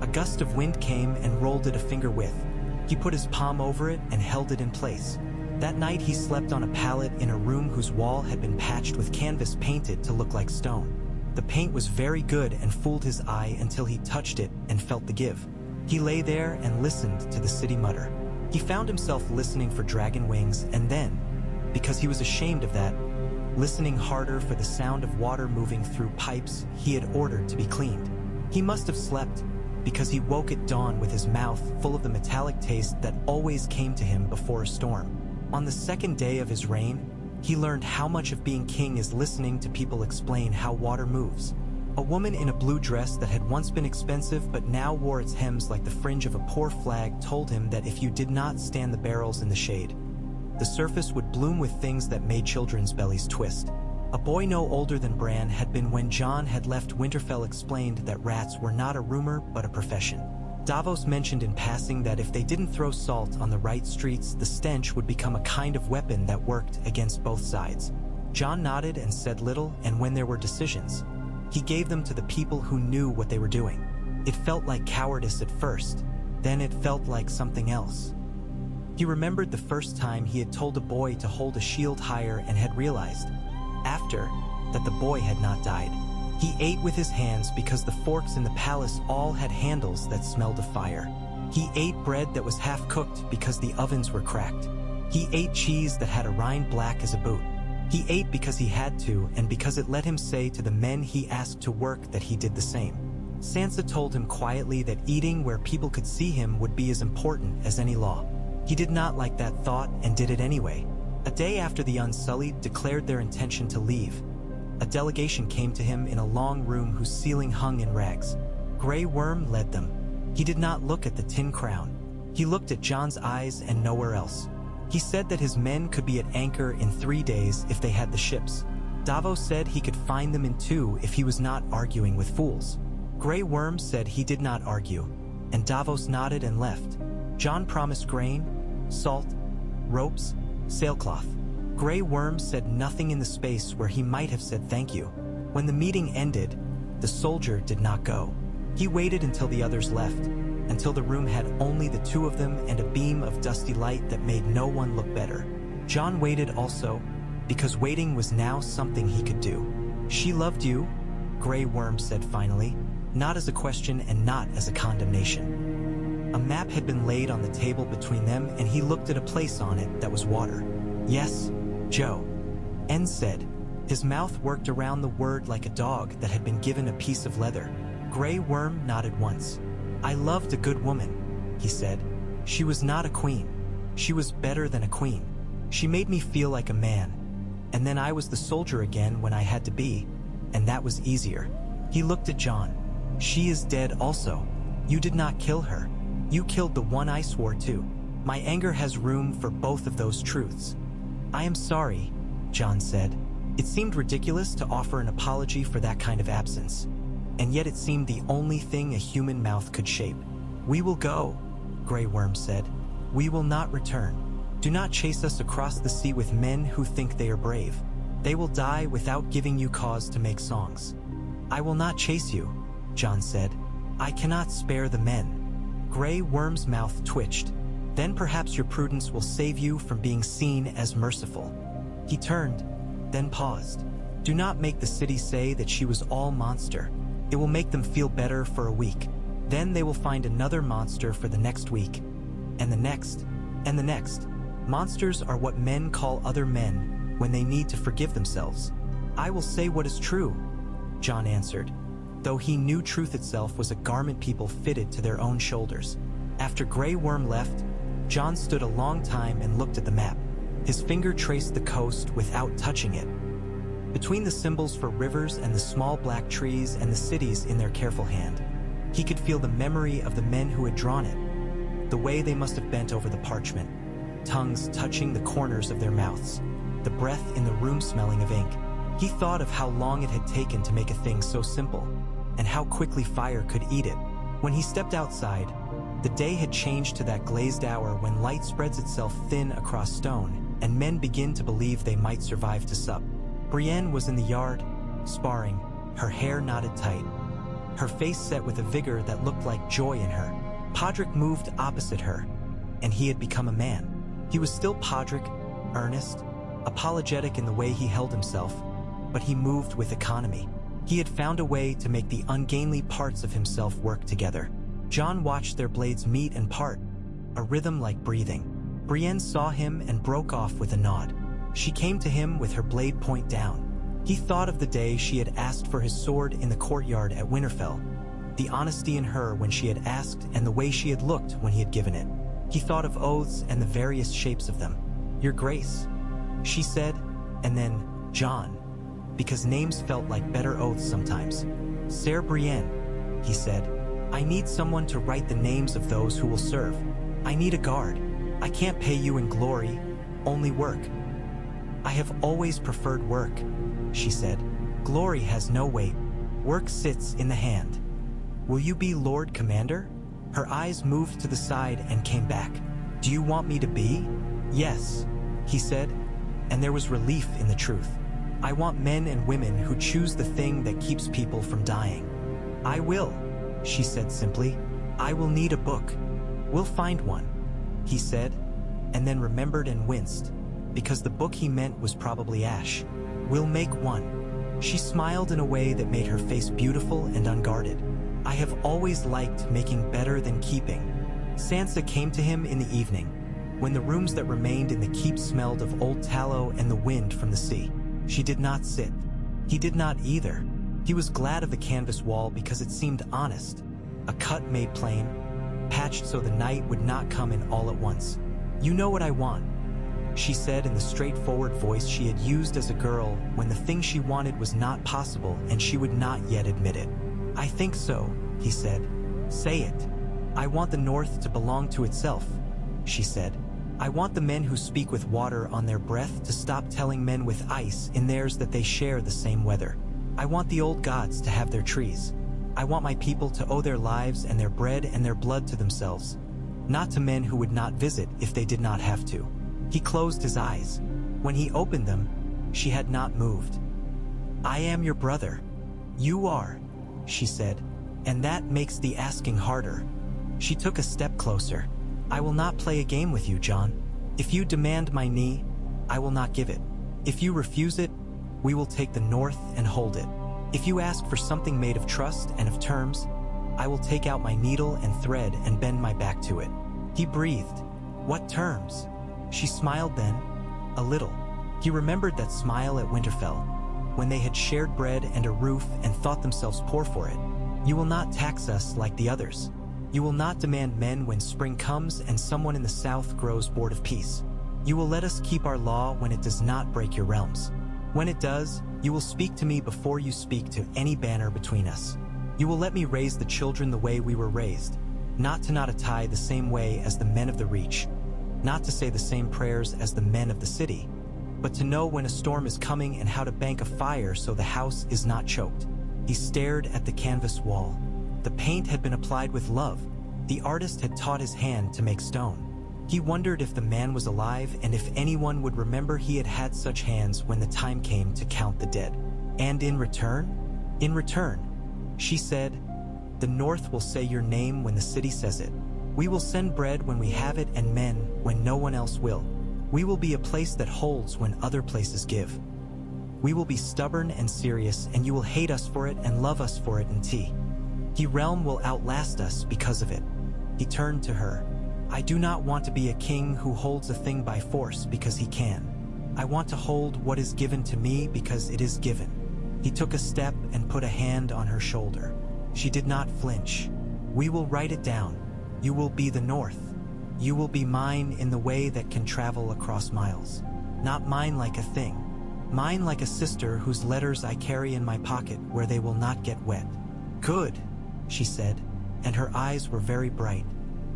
A gust of wind came and rolled it a finger width. He put his palm over it and held it in place. That night he slept on a pallet in a room whose wall had been patched with canvas painted to look like stone. The paint was very good and fooled his eye until he touched it and felt the give. He lay there and listened to the city mutter. He found himself listening for dragon wings and then, because he was ashamed of that, listening harder for the sound of water moving through pipes he had ordered to be cleaned. He must have slept because he woke at dawn with his mouth full of the metallic taste that always came to him before a storm. On the second day of his reign, he learned how much of being king is listening to people explain how water moves. A woman in a blue dress that had once been expensive but now wore its hems like the fringe of a poor flag told him that if you did not stand the barrels in the shade, the surface would bloom with things that made children's bellies twist. A boy no older than Bran had been when Jon had left Winterfell explained that rats were not a rumor but a profession. Davos mentioned in passing that if they didn't throw salt on the right streets, the stench would become a kind of weapon that worked against both sides. Jon nodded and said little, and when there were decisions, he gave them to the people who knew what they were doing. It felt like cowardice at first, then it felt like something else. He remembered the first time he had told a boy to hold a shield higher and had realized, after, that the boy had not died. He ate with his hands because the forks in the palace all had handles that smelled of fire. He ate bread that was half-cooked because the ovens were cracked. He ate cheese that had a rind black as a boot. He ate because he had to and because it let him say to the men he asked to work that he did the same. Sansa told him quietly that eating where people could see him would be as important as any law. He did not like that thought and did it anyway. A day after the Unsullied declared their intention to leave, a delegation came to him in a long room whose ceiling hung in rags. Grey Worm led them. He did not look at the tin crown. He looked at Jon's eyes and nowhere else. He said that his men could be at anchor in 3 days if they had the ships. Davos said he could find them in 2 if he was not arguing with fools. Grey Worm said he did not argue, and Davos nodded and left. Jon promised grain, salt, ropes, sailcloth. Grey Worm said nothing in the space where he might have said thank you. When the meeting ended, the soldier did not go. He waited until the others left, until the room had only the 2 of them and a beam of dusty light that made no one look better. Jon waited also, because waiting was now something he could do. She loved you, Grey Worm said finally, not as a question and not as a condemnation. A map had been laid on the table between them and he looked at a place on it that was water. Yes, Joe. N said. His mouth worked around the word like a dog that had been given a piece of leather. Grey Worm nodded once. I loved a good woman, he said. She was not a queen. She was better than a queen. She made me feel like a man. And then I was the soldier again when I had to be, and that was easier. He looked at Jon. She is dead also. You did not kill her. You killed the one I swore to. My anger has room for both of those truths. I am sorry, Jon said. It seemed ridiculous to offer an apology for that kind of absence, and yet it seemed the only thing a human mouth could shape. We will go, Grey Worm said. We will not return. Do not chase us across the sea with men who think they are brave. They will die without giving you cause to make songs. I will not chase you, Jon said. I cannot spare the men. Grey Worm's mouth twitched. Then perhaps your prudence will save you from being seen as merciful. He turned, then paused. Do not make the city say that she was all monster. It will make them feel better for a week. Then they will find another monster for the next week, and the next, and the next. Monsters are what men call other men when they need to forgive themselves. I will say what is true, Jon answered, though he knew truth itself was a garment people fitted to their own shoulders. After Grey Worm left, Jon stood a long time and looked at the map. His finger traced the coast without touching it. Between the symbols for rivers and the small black trees and the cities in their careful hand, he could feel the memory of the men who had drawn it, the way they must have bent over the parchment, tongues touching the corners of their mouths, the breath in the room smelling of ink. He thought of how long it had taken to make a thing so simple, and how quickly fire could eat it. When he stepped outside, the day had changed to that glazed hour when light spreads itself thin across stone, and men begin to believe they might survive to sup. Brienne was in the yard, sparring, her hair knotted tight, her face set with a vigor that looked like joy in her. Podrick moved opposite her, and he had become a man. He was still Podrick, earnest, apologetic in the way he held himself, but he moved with economy. He had found a way to make the ungainly parts of himself work together. Jon watched their blades meet and part, a rhythm like breathing. Brienne saw him and broke off with a nod. She came to him with her blade point down. He thought of the day she had asked for his sword in the courtyard at Winterfell, the honesty in her when she had asked and the way she had looked when he had given it. He thought of oaths and the various shapes of them. "Your Grace," she said, and then, "Jon," because names felt like better oaths sometimes. "Ser Brienne," he said, "I need someone to write the names of those who will serve. I need a guard. I can't pay you in glory, only work." "I have always preferred work," she said. "Glory has no weight. Work sits in the hand. Will you be Lord Commander?" Her eyes moved to the side and came back. "Do you want me to be?" "Yes," he said, and there was relief in the truth. "I want men and women who choose the thing that keeps people from dying." "I will," she said simply. "I will need a book." "We'll find one," he said, and then remembered and winced, because the book he meant was probably Ash. "We'll make one." She smiled in a way that made her face beautiful and unguarded. "I have always liked making better than keeping." Sansa came to him in the evening, when the rooms that remained in the keep smelled of old tallow and the wind from the sea. She did not sit. He did not either. He was glad of the canvas wall because it seemed honest, a cut made plain, patched so the night would not come in all at once. "You know what I want," she said in the straightforward voice she had used as a girl when the thing she wanted was not possible and she would not yet admit it. "I think so," he said. "Say it." "I want the North to belong to itself," she said. "I want the men who speak with water on their breath to stop telling men with ice in theirs that they share the same weather. I want the old gods to have their trees. I want my people to owe their lives and their bread and their blood to themselves, not to men who would not visit if they did not have to." He closed his eyes. When he opened them, she had not moved. "I am your brother." "You are," she said, "and that makes the asking harder." She took a step closer. "I will not play a game with you, Jon. If you demand my knee, I will not give it. If you refuse it, we will take the North and hold it. If you ask for something made of trust and of terms, I will take out my needle and thread and bend my back to it." He breathed. "What terms?" She smiled then, a little. He remembered that smile at Winterfell, when they had shared bread and a roof and thought themselves poor for it. "You will not tax us like the others. You will not demand men when spring comes and someone in the south grows bored of peace. You will let us keep our law when it does not break your realms. When it does, you will speak to me before you speak to any banner between us. You will let me raise the children the way we were raised, not to knot a tie the same way as the men of the Reach, not to say the same prayers as the men of the city, but to know when a storm is coming and how to bank a fire so the house is not choked." He stared at the canvas wall. The paint had been applied with love. The artist had taught his hand to make stone. He wondered if the man was alive and if anyone would remember he had had such hands when the time came to count the dead. "And in return?" "In return," she said, "the North will say your name when the city says it. We will send bread when we have it and men when no one else will. We will be a place that holds when other places give. We will be stubborn and serious, and you will hate us for it and love us for it in tea. The realm will outlast us because of it." He turned to her. "I do not want to be a king who holds a thing by force because he can. I want to hold what is given to me because it is given." He took a step and put a hand on her shoulder. She did not flinch. "We will write it down. You will be the North. You will be mine in the way that can travel across miles. Not mine like a thing. Mine like a sister whose letters I carry in my pocket where they will not get wet." "Good," she said, and her eyes were very bright.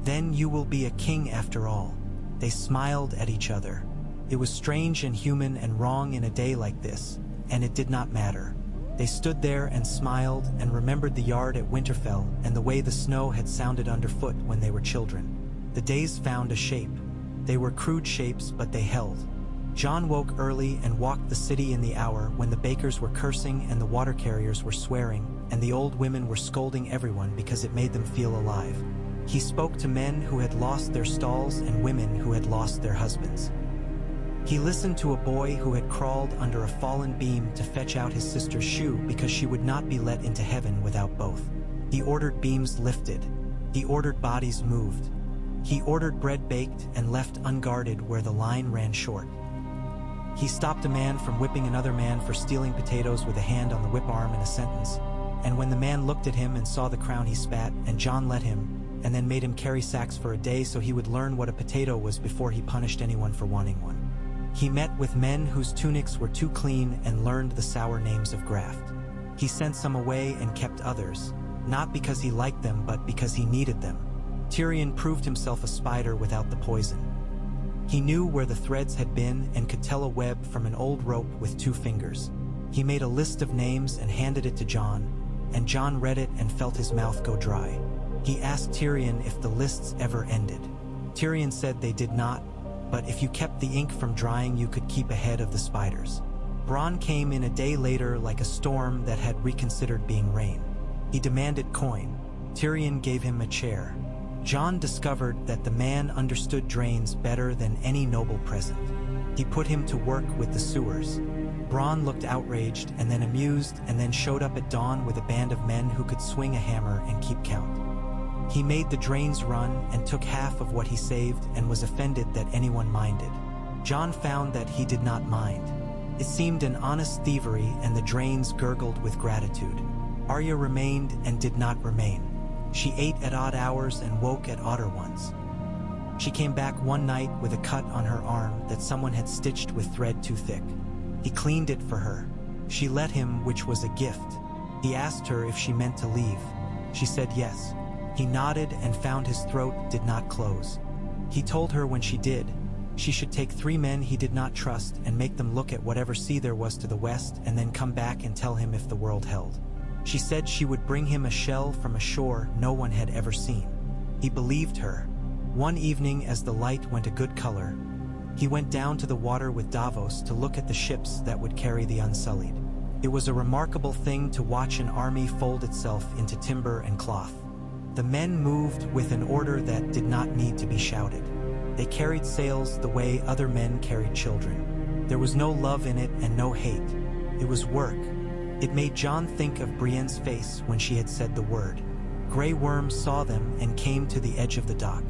"Then you will be a king after all." They smiled at each other. It was strange and human and wrong in a day like this, and it did not matter. They stood there and smiled and remembered the yard at Winterfell and the way the snow had sounded underfoot when they were children. The days found a shape. They were crude shapes, but they held. John woke early and walked the city in the hour when the bakers were cursing and the water carriers were swearing, and the old women were scolding everyone because it made them feel alive. He spoke to men who had lost their stalls and women who had lost their husbands. He listened to a boy who had crawled under a fallen beam to fetch out his sister's shoe because she would not be let into heaven without both. He ordered beams lifted. He ordered bodies moved. He ordered bread baked and left unguarded where the line ran short. He stopped a man from whipping another man for stealing potatoes with a hand on the whip arm in a sentence. And when the man looked at him and saw the crown, he spat, and John let him, and then made him carry sacks for a day so he would learn what a potato was before he punished anyone for wanting one. He met with men whose tunics were too clean and learned the sour names of graft. He sent some away and kept others, not because he liked them but because he needed them. Tyrion proved himself a spider without the poison. He knew where the threads had been and could tell a web from an old rope with 2 fingers. He made a list of names and handed it to John, and John read it and felt his mouth go dry. He asked Tyrion if the lists ever ended. Tyrion said they did not, but if you kept the ink from drying you could keep ahead of the spiders. Bronn came in a day later like a storm that had reconsidered being rain. He demanded coin. Tyrion gave him a chair. John discovered that the man understood drains better than any noble present. He put him to work with the sewers. Bronn looked outraged and then amused and then showed up at dawn with a band of men who could swing a hammer and keep count. He made the drains run and took half of what he saved and was offended that anyone minded. John found that he did not mind. It seemed an honest thievery and the drains gurgled with gratitude. Arya remained and did not remain. She ate at odd hours and woke at odder ones. She came back one night with a cut on her arm that someone had stitched with thread too thick. He cleaned it for her. She let him, which was a gift. He asked her if she meant to leave. She said yes. He nodded and found his throat did not close. He told her when she did, she should take 3 men he did not trust and make them look at whatever sea there was to the west and then come back and tell him if the world held. She said she would bring him a shell from a shore no one had ever seen. He believed her. One evening as the light went a good color, he went down to the water with Davos to look at the ships that would carry the Unsullied. It was a remarkable thing to watch an army fold itself into timber and cloth. The men moved with an order that did not need to be shouted. They carried sails the way other men carried children. There was no love in it and no hate. It was work. It made John think of Brienne's face when she had said the word. Grey worms saw them and came to the edge of the dock.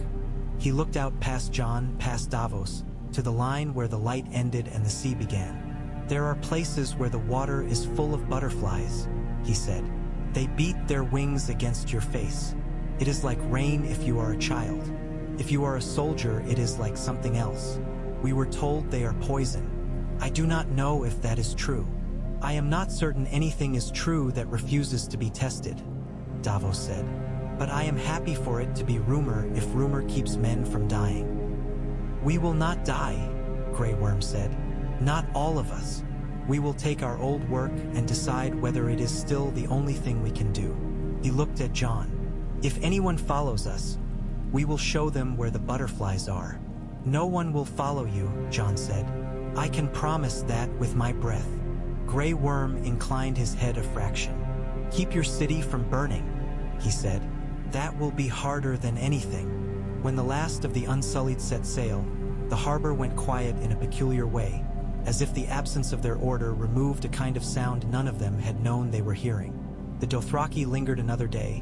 He looked out past John, past Davos, to the line where the light ended and the sea began. There are places where the water is full of butterflies, he said. They beat their wings against your face. It is like rain if you are a child. If you are a soldier, it is like something else. We were told they are poison. I do not know if that is true. I am not certain anything is true that refuses to be tested, Davos said. But I am happy for it to be rumor if rumor keeps men from dying. We will not die, Grey Worm said. Not all of us. We will take our old work and decide whether it is still the only thing we can do. He looked at John. If anyone follows us, we will show them where the butterflies are. No one will follow you, John said. I can promise that with my breath. Grey Worm inclined his head a fraction. Keep your city from burning, he said. That will be harder than anything. When the last of the Unsullied set sail, the harbor went quiet in a peculiar way, as if the absence of their order removed a kind of sound none of them had known they were hearing. The Dothraki lingered another day,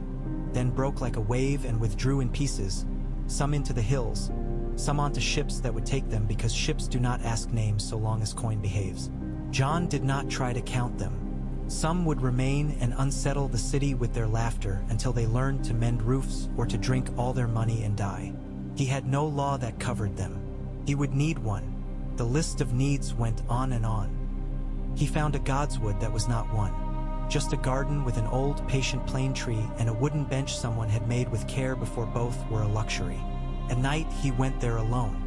then broke like a wave and withdrew in pieces, some into the hills, some onto ships that would take them because ships do not ask names so long as coin behaves. John did not try to count them. Some would remain and unsettle the city with their laughter until they learned to mend roofs or to drink all their money and die. He had no law that covered them. He would need one. The list of needs went on and on. He found a godswood that was not one. Just a garden with an old, patient plane tree and a wooden bench someone had made with care before both were a luxury. At night, he went there alone.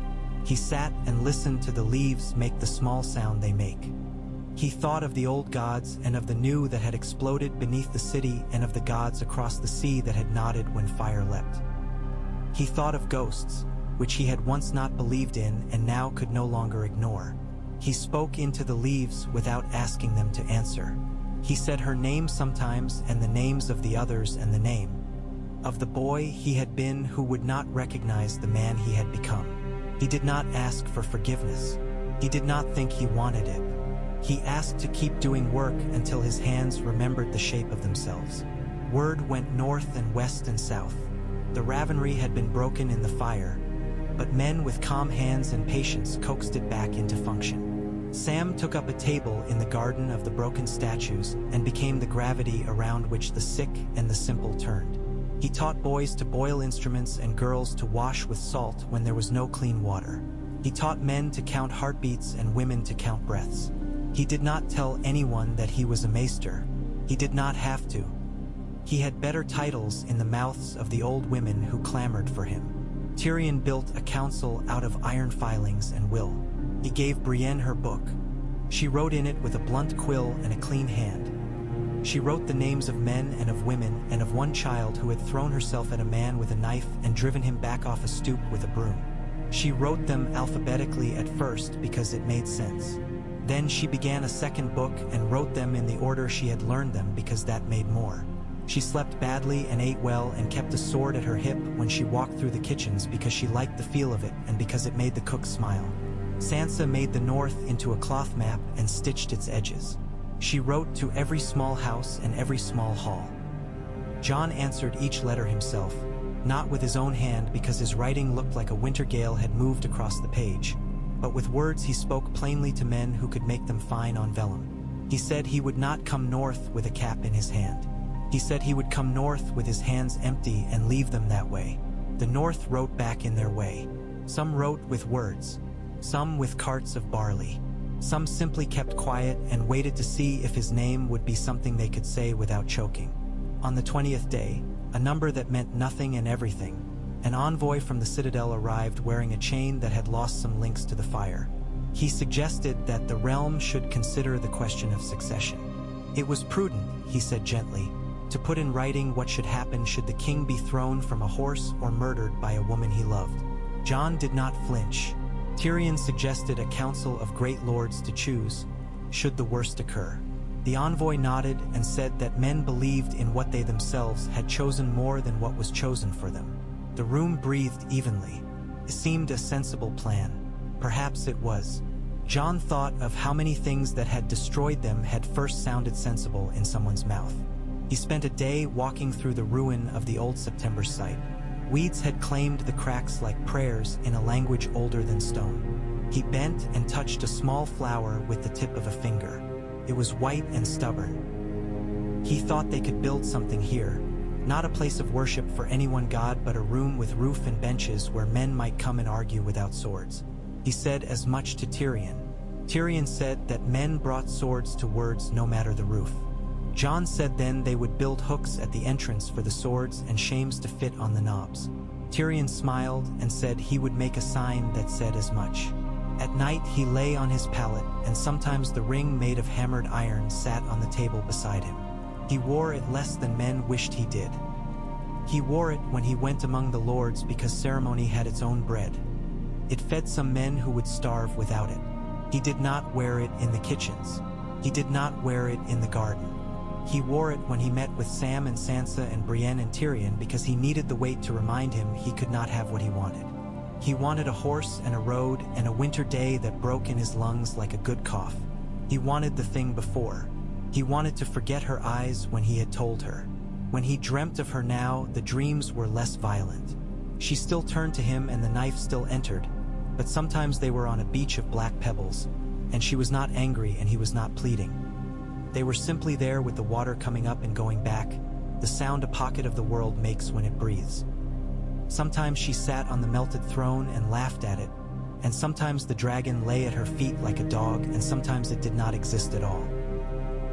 He sat and listened to the leaves make the small sound they make. He thought of the old gods and of the new that had exploded beneath the city and of the gods across the sea that had nodded when fire leapt. He thought of ghosts, which he had once not believed in and now could no longer ignore. He spoke into the leaves without asking them to answer. He said her name sometimes and the names of the others and the name of the boy he had been who would not recognize the man he had become. He did not ask for forgiveness. He did not think he wanted it. He asked to keep doing work until his hands remembered the shape of themselves. Word went north and west and south. The ravelry had been broken in the fire, but men with calm hands and patience coaxed it back into function. Sam took up a table in the garden of the broken statues and became the gravity around which the sick and the simple turned. He taught boys to boil instruments and girls to wash with salt when there was no clean water. He taught men to count heartbeats and women to count breaths. He did not tell anyone that he was a maester. He did not have to. He had better titles in the mouths of the old women who clamored for him. Tyrion built a council out of iron filings and will. He gave Brienne her book. She wrote in it with a blunt quill and a clean hand. She wrote the names of men and of women and of one child who had thrown herself at a man with a knife and driven him back off a stoop with a broom. She wrote them alphabetically at first because it made sense. Then she began a second book and wrote them in the order she had learned them because that made more. She slept badly and ate well and kept a sword at her hip when she walked through the kitchens because she liked the feel of it and because it made the cook smile. Sansa made the north into a cloth map and stitched its edges. She wrote to every small house and every small hall. Jon answered each letter himself, not with his own hand because his writing looked like a winter gale had moved across the page, but with words he spoke plainly to men who could make them fine on vellum. He said he would not come north with a cap in his hand. He said he would come north with his hands empty and leave them that way. The north wrote back in their way. Some wrote with words, some with carts of barley. Some simply kept quiet and waited to see if his name would be something they could say without choking. On the 20th day, a number that meant nothing and everything, an envoy from the citadel arrived wearing a chain that had lost some links to the fire. He suggested that the realm should consider the question of succession. It was prudent, he said gently, to put in writing what should happen should the king be thrown from a horse or murdered by a woman he loved. Jon did not flinch. Tyrion suggested a council of great lords to choose, should the worst occur. The envoy nodded and said that men believed in what they themselves had chosen more than what was chosen for them. The room breathed evenly. It seemed a sensible plan. Perhaps it was. Jon thought of how many things that had destroyed them had first sounded sensible in someone's mouth. He spent a day walking through the ruin of the old September site. Weeds had claimed the cracks like prayers in a language older than stone. He bent and touched a small flower with the tip of a finger. It was white and stubborn. He thought they could build something here, not a place of worship for any one god but a room with roof and benches where men might come and argue without swords. He said as much to Tyrion. Tyrion said that men brought swords to words no matter the roof. Jon said then they would build hooks at the entrance for the swords and shames to fit on the knobs. Tyrion smiled and said he would make a sign that said as much. At night he lay on his pallet, and sometimes the ring made of hammered iron sat on the table beside him. He wore it less than men wished he did. He wore it when he went among the lords because ceremony had its own bread. It fed some men who would starve without it. He did not wear it in the kitchens. He did not wear it in the garden. He wore it when he met with Sam and Sansa and Brienne and Tyrion because he needed the weight to remind him he could not have what he wanted. He wanted a horse and a road and a winter day that broke in his lungs like a good cough. He wanted the thing before. He wanted to forget her eyes when he had told her. When he dreamt of her now, the dreams were less violent. She still turned to him and the knife still entered, but sometimes they were on a beach of black pebbles, and she was not angry and he was not pleading. They were simply there with the water coming up and going back, the sound a pocket of the world makes when it breathes. Sometimes she sat on the melted throne and laughed at it, and sometimes the dragon lay at her feet like a dog, and sometimes it did not exist at all.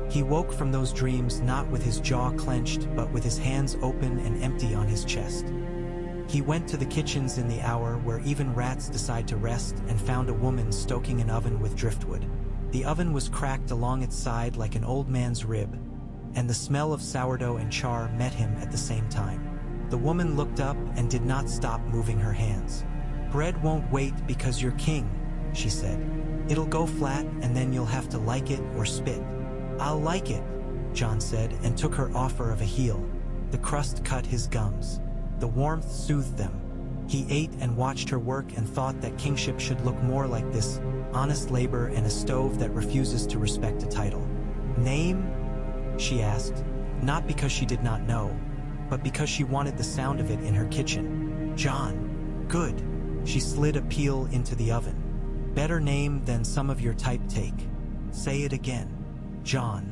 He woke from those dreams not with his jaw clenched, but with his hands open and empty on his chest. He went to the kitchens in the hour where even rats decide to rest and found a woman stoking an oven with driftwood. The oven was cracked along its side like an old man's rib, and the smell of sourdough and char met him at the same time. The woman looked up and did not stop moving her hands. "Bread won't wait because you're king," she said. It'll go flat and then you'll have to like it or spit. I'll like it, Jon said, and took her offer of a heel. The crust cut his gums. The warmth soothed them. He ate and watched her work and thought that kingship should look more like this: honest labor and a stove that refuses to respect a title. Name? She asked, not because she did not know, but because she wanted the sound of it in her kitchen. Jon. Good. She slid a peel into the oven. Better name than some of your type take. Say it again. Jon.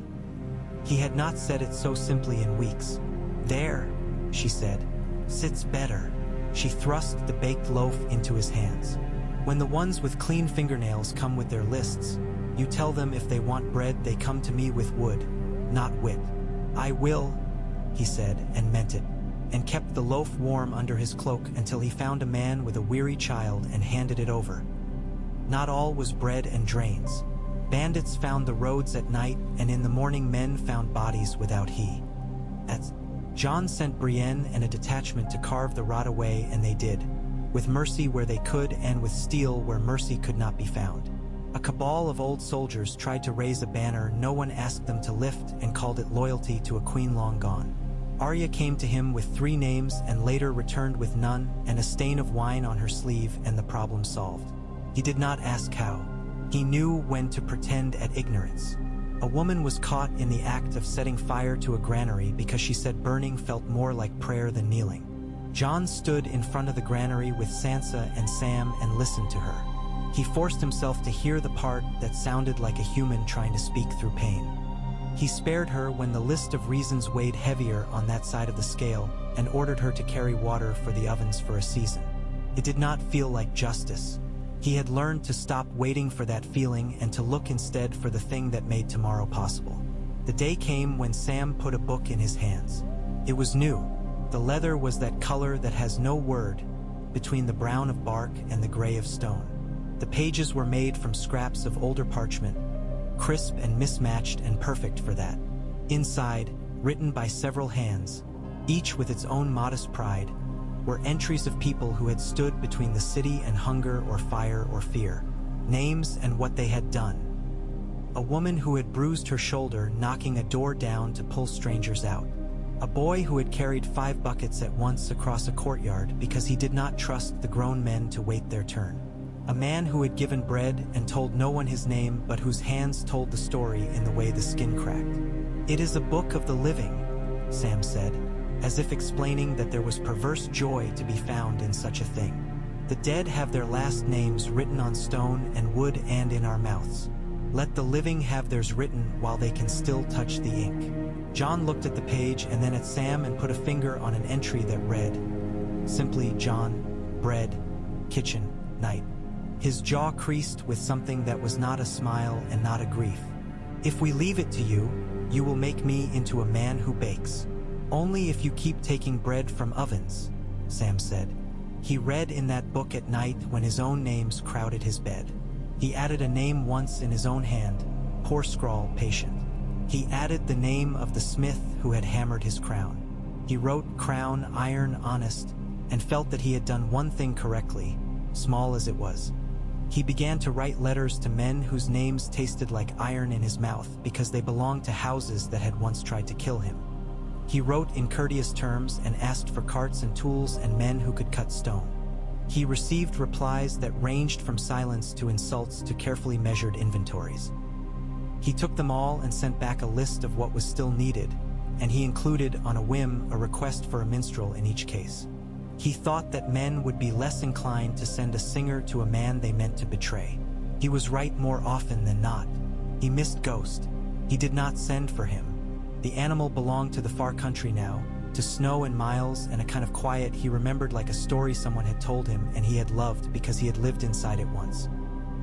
He had not said it so simply in weeks. There, she said. Sits better. She thrust the baked loaf into his hands. When the ones with clean fingernails come with their lists, you tell them if they want bread they come to me with wood, not wit. I will, he said, and meant it, and kept the loaf warm under his cloak until he found a man with a weary child and handed it over. Not all was bread and drains. Bandits found the roads at night, and in the morning men found bodies without he. Jon sent Brienne and a detachment to carve the rot away, and they did, with mercy where they could and with steel where mercy could not be found. A cabal of old soldiers tried to raise a banner no one asked them to lift and called it loyalty to a queen long gone. Arya came to him with 3 names and later returned with none and a stain of wine on her sleeve, and the problem solved. He did not ask how. He knew when to pretend at ignorance. A woman was caught in the act of setting fire to a granary because she said burning felt more like prayer than kneeling. Jon stood in front of the granary with Sansa and Sam and listened to her. He forced himself to hear the part that sounded like a human trying to speak through pain. He spared her when the list of reasons weighed heavier on that side of the scale and ordered her to carry water for the ovens for a season. It did not feel like justice. He had learned to stop waiting for that feeling and to look instead for the thing that made tomorrow possible. The day came when Sam put a book in his hands. It was new. The leather was that color that has no word, between the brown of bark and the gray of stone. The pages were made from scraps of older parchment, crisp and mismatched and perfect for that. Inside, written by several hands, each with its own modest pride, were entries of people who had stood between the city and hunger or fire or fear, names and what they had done. A woman who had bruised her shoulder knocking a door down to pull strangers out. A boy who had carried 5 buckets at once across a courtyard because he did not trust the grown men to wait their turn. A man who had given bread and told no one his name but whose hands told the story in the way the skin cracked. It is a book of the living, Sam said, as if explaining that there was perverse joy to be found in such a thing. The dead have their last names written on stone and wood and in our mouths. Let the living have theirs written while they can still touch the ink. Jon looked at the page and then at Sam and put a finger on an entry that read, simply Jon, bread, kitchen, night. His jaw creased with something that was not a smile and not a grief. If we leave it to you, you will make me into a man who bakes. Only if you keep taking bread from ovens, Sam said. He read in that book at night when his own names crowded his bed. He added a name once in his own hand, poor scrawl, patient. He added the name of the smith who had hammered his crown. He wrote crown, iron, honest, and felt that he had done one thing correctly, small as it was. He began to write letters to men whose names tasted like iron in his mouth because they belonged to houses that had once tried to kill him. He wrote in courteous terms and asked for carts and tools and men who could cut stone. He received replies that ranged from silence to insults to carefully measured inventories. He took them all and sent back a list of what was still needed, and he included, on a whim, a request for a minstrel in each case. He thought that men would be less inclined to send a singer to a man they meant to betray. He was right more often than not. He missed Ghost. He did not send for him. The animal belonged to the far country now, to snow and miles and a kind of quiet he remembered like a story someone had told him and he had loved because he had lived inside it once.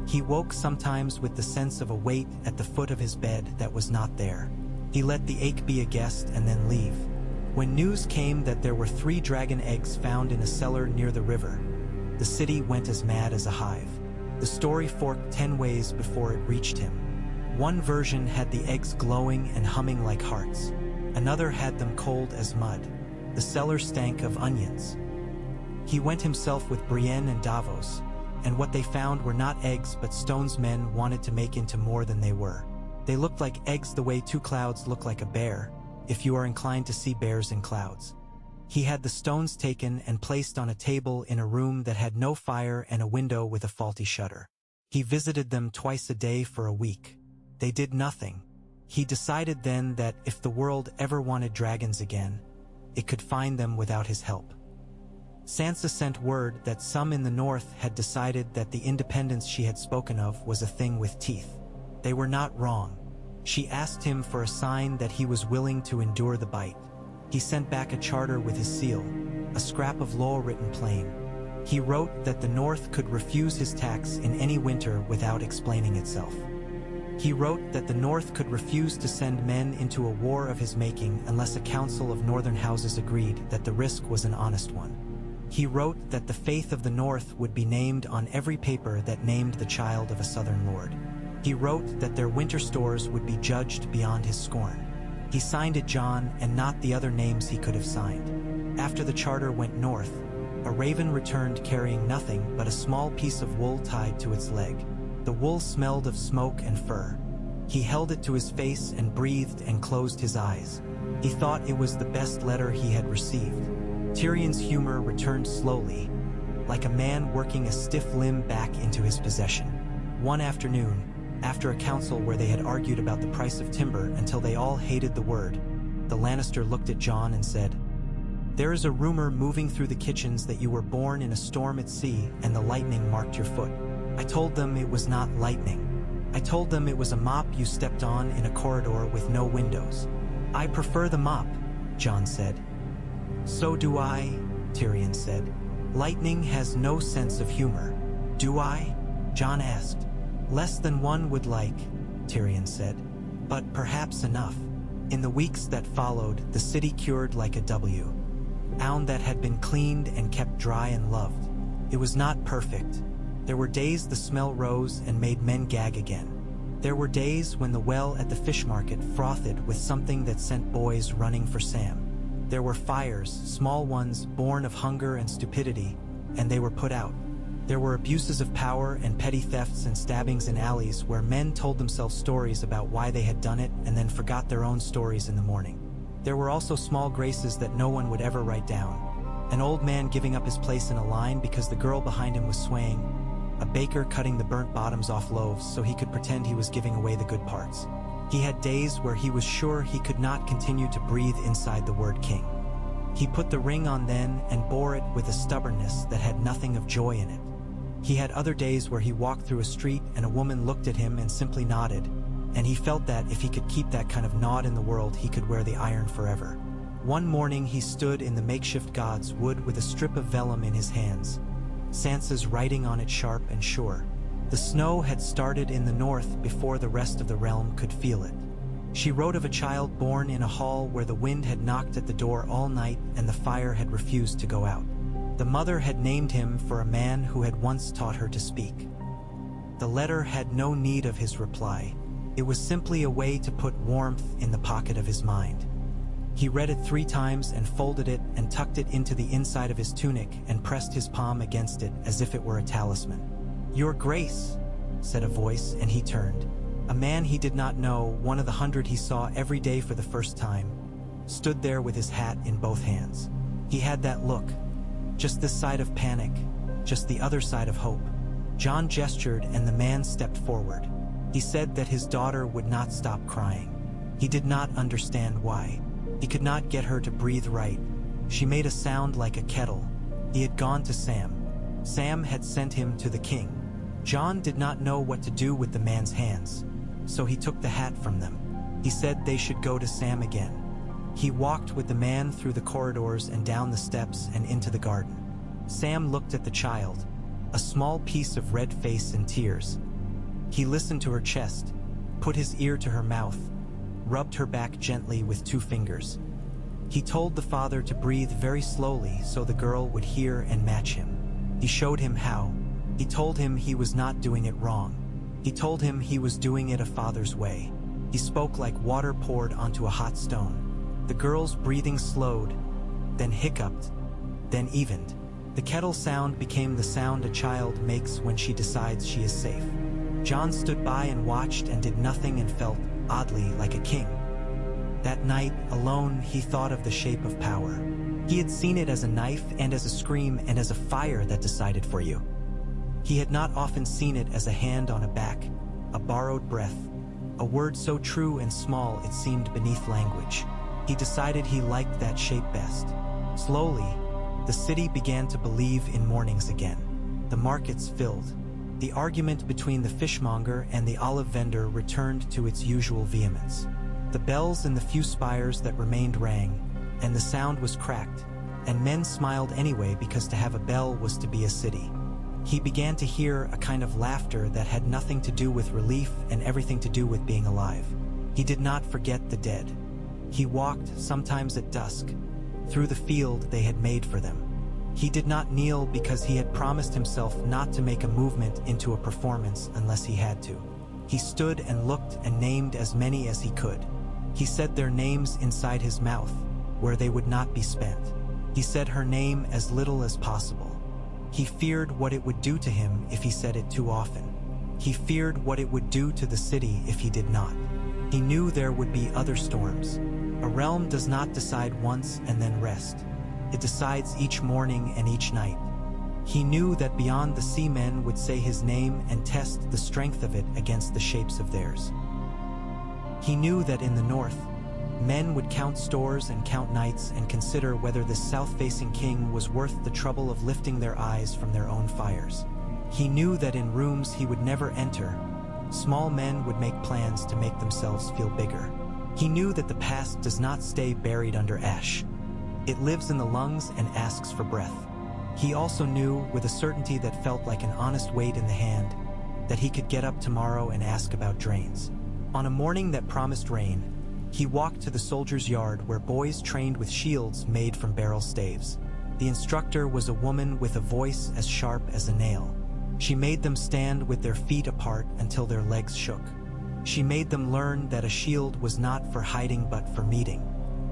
He woke sometimes with the sense of a weight at the foot of his bed that was not there. He let the ache be a guest and then leave. When news came that there were 3 dragon eggs found in a cellar near the river, the city went as mad as a hive. The story forked 10 ways before it reached him. One version had the eggs glowing and humming like hearts. Another had them cold as mud. The cellar stank of onions. He went himself with Brienne and Davos, and what they found were not eggs but stones men wanted to make into more than they were. They looked like eggs the way two clouds look like a bear, if you are inclined to see bears in clouds. He had the stones taken and placed on a table in a room that had no fire and a window with a faulty shutter. He visited them twice a day for a week. They did nothing. He decided then that if the world ever wanted dragons again, it could find them without his help. Sansa sent word that some in the north had decided that the independence she had spoken of was a thing with teeth. They were not wrong. She asked him for a sign that he was willing to endure the bite. He sent back a charter with his seal, a scrap of law written plain. He wrote that the North could refuse his tax in any winter without explaining itself. He wrote that the North could refuse to send men into a war of his making unless a council of northern houses agreed that the risk was an honest one. He wrote that the faith of the North would be named on every paper that named the child of a southern lord. He wrote that their winter stores would be judged beyond his scorn. He signed it John and not the other names he could have signed. After the charter went north, a raven returned carrying nothing but a small piece of wool tied to its leg. The wool smelled of smoke and fur. He held it to his face and breathed and closed his eyes. He thought it was the best letter he had received. Tyrion's humor returned slowly, like a man working a stiff limb back into his possession. One afternoon, after a council where they had argued about the price of timber until they all hated the word, the Lannister looked at Jon and said, "There is a rumor moving through the kitchens that you were born in a storm at sea and the lightning marked your foot. I told them it was not lightning. I told them it was a mop you stepped on in a corridor with no windows." "I prefer the mop," Jon said. "So do I," Tyrion said. "Lightning has no sense of humor." "Do I?" Jon asked. "Less than one would like," Tyrion said. "But perhaps enough." In the weeks that followed, the city cured like a wound that had been cleaned and kept dry and loved. It was not perfect. There were days the smell rose and made men gag again. There were days when the well at the fish market frothed with something that sent boys running for Sam. There were fires, small ones born of hunger and stupidity, and they were put out. There were abuses of power and petty thefts and stabbings in alleys where men told themselves stories about why they had done it and then forgot their own stories in the morning. There were also small graces that no one would ever write down. An old man giving up his place in a line because the girl behind him was swaying. A baker cutting the burnt bottoms off loaves so he could pretend he was giving away the good parts. He had days where he was sure he could not continue to breathe inside the word king. He put the ring on then and bore it with a stubbornness that had nothing of joy in it. He had other days where he walked through a street and a woman looked at him and simply nodded, and he felt that if he could keep that kind of nod in the world, he could wear the iron forever. One morning he stood in the makeshift god's wood with a strip of vellum in his hands, Sansa's writing on it sharp and sure. The snow had started in the north before the rest of the realm could feel it. She wrote of a child born in a hall where the wind had knocked at the door all night and the fire had refused to go out. The mother had named him for a man who had once taught her to speak. The letter had no need of his reply. It was simply a way to put warmth in the pocket of his mind. He read it 3 times and folded it and tucked it into the inside of his tunic and pressed his palm against it as if it were a talisman. "Your Grace," said a voice, and he turned. A man he did not know, one of the 100 he saw every day for the first time, stood there with his hat in both hands. He had that look. Just this side of panic, just the other side of hope. Jon gestured and the man stepped forward. He said that his daughter would not stop crying. He did not understand why. He could not get her to breathe right. She made a sound like a kettle. He had gone to Sam. Sam had sent him to the king. Jon did not know what to do with the man's hands, so he took the hat from them. He said they should go to Sam again. He walked with the man through the corridors and down the steps and into the garden. Sam looked at the child, a small piece of red face and tears. He listened to her chest, put his ear to her mouth, rubbed her back gently with 2 fingers. He told the father to breathe very slowly so the girl would hear and match him. He showed him how. He told him he was not doing it wrong. He told him he was doing it a father's way. He spoke like water poured onto a hot stone. The girl's breathing slowed, then hiccuped, then evened. The kettle sound became the sound a child makes when she decides she is safe. Jon stood by and watched and did nothing and felt, oddly, like a king. That night, alone, he thought of the shape of power. He had seen it as a knife and as a scream and as a fire that decided for you. He had not often seen it as a hand on a back, a borrowed breath, a word so true and small it seemed beneath language. He decided he liked that shape best. Slowly, the city began to believe in mornings again. The markets filled. The argument between the fishmonger and the olive vendor returned to its usual vehemence. The bells in the few spires that remained rang, and the sound was cracked, and men smiled anyway because to have a bell was to be a city. He began to hear a kind of laughter that had nothing to do with relief and everything to do with being alive. He did not forget the dead. He walked, sometimes at dusk, through the field they had made for them. He did not kneel because he had promised himself not to make a movement into a performance unless he had to. He stood and looked and named as many as he could. He said their names inside his mouth, where they would not be spent. He said her name as little as possible. He feared what it would do to him if he said it too often. He feared what it would do to the city if he did not. He knew there would be other storms. A realm does not decide once and then rest. It decides each morning and each night. He knew that beyond the sea men would say his name and test the strength of it against the shapes of theirs. He knew that in the north, men would count stores and count nights and consider whether this south-facing king was worth the trouble of lifting their eyes from their own fires. He knew that in rooms he would never enter, small men would make plans to make themselves feel bigger. He knew that the past does not stay buried under ash. It lives in the lungs and asks for breath. He also knew, with a certainty that felt like an honest weight in the hand, that he could get up tomorrow and ask about drains. On a morning that promised rain, he walked to the soldiers' yard where boys trained with shields made from barrel staves. The instructor was a woman with a voice as sharp as a nail. She made them stand with their feet apart until their legs shook. She made them learn that a shield was not for hiding but for meeting.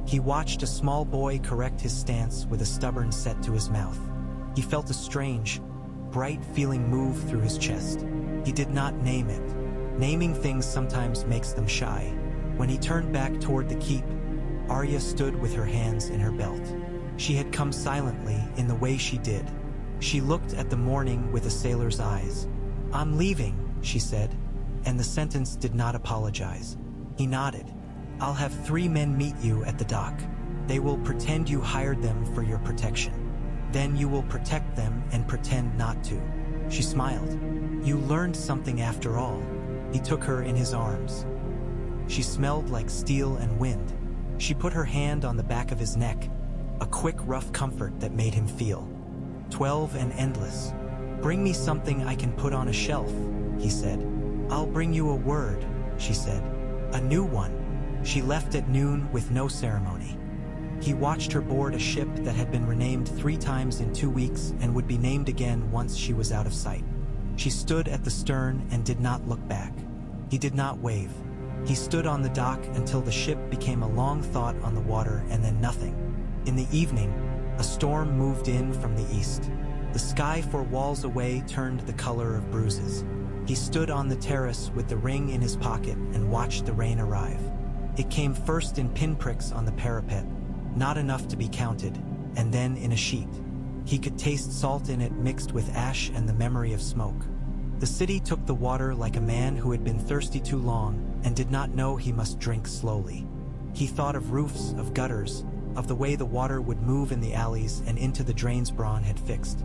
He watched a small boy correct his stance with a stubborn set to his mouth. He felt a strange, bright feeling move through his chest. He did not name it. Naming things sometimes makes them shy. When he turned back toward the keep, Arya stood with her hands in her belt. She had come silently in the way she did. She looked at the morning with a sailor's eyes. "I'm leaving," she said, and the sentence did not apologize. He nodded. "I'll have 3 men meet you at the dock. They will pretend you hired them for your protection. Then you will protect them and pretend not to." She smiled. "You learned something after all." He took her in his arms. She smelled like steel and wind. She put her hand on the back of his neck, a quick, rough comfort that made him feel 12 and endless. "Bring me something I can put on a shelf," he said. "I'll bring you a word," she said. "A new one." She left at noon with no ceremony. He watched her board a ship that had been renamed 3 times in 2 weeks and would be named again once she was out of sight. She stood at the stern and did not look back. He did not wave. He stood on the dock until the ship became a long thought on the water and then nothing. In the evening, a storm moved in from the east. The sky 4 walls away turned the color of bruises. He stood on the terrace with the ring in his pocket and watched the rain arrive. It came first in pinpricks on the parapet, not enough to be counted, and then in a sheet. He could taste salt in it mixed with ash and the memory of smoke. The city took the water like a man who had been thirsty too long and did not know he must drink slowly. He thought of roofs, of gutters, of the way the water would move in the alleys and into the drains Bronn had fixed.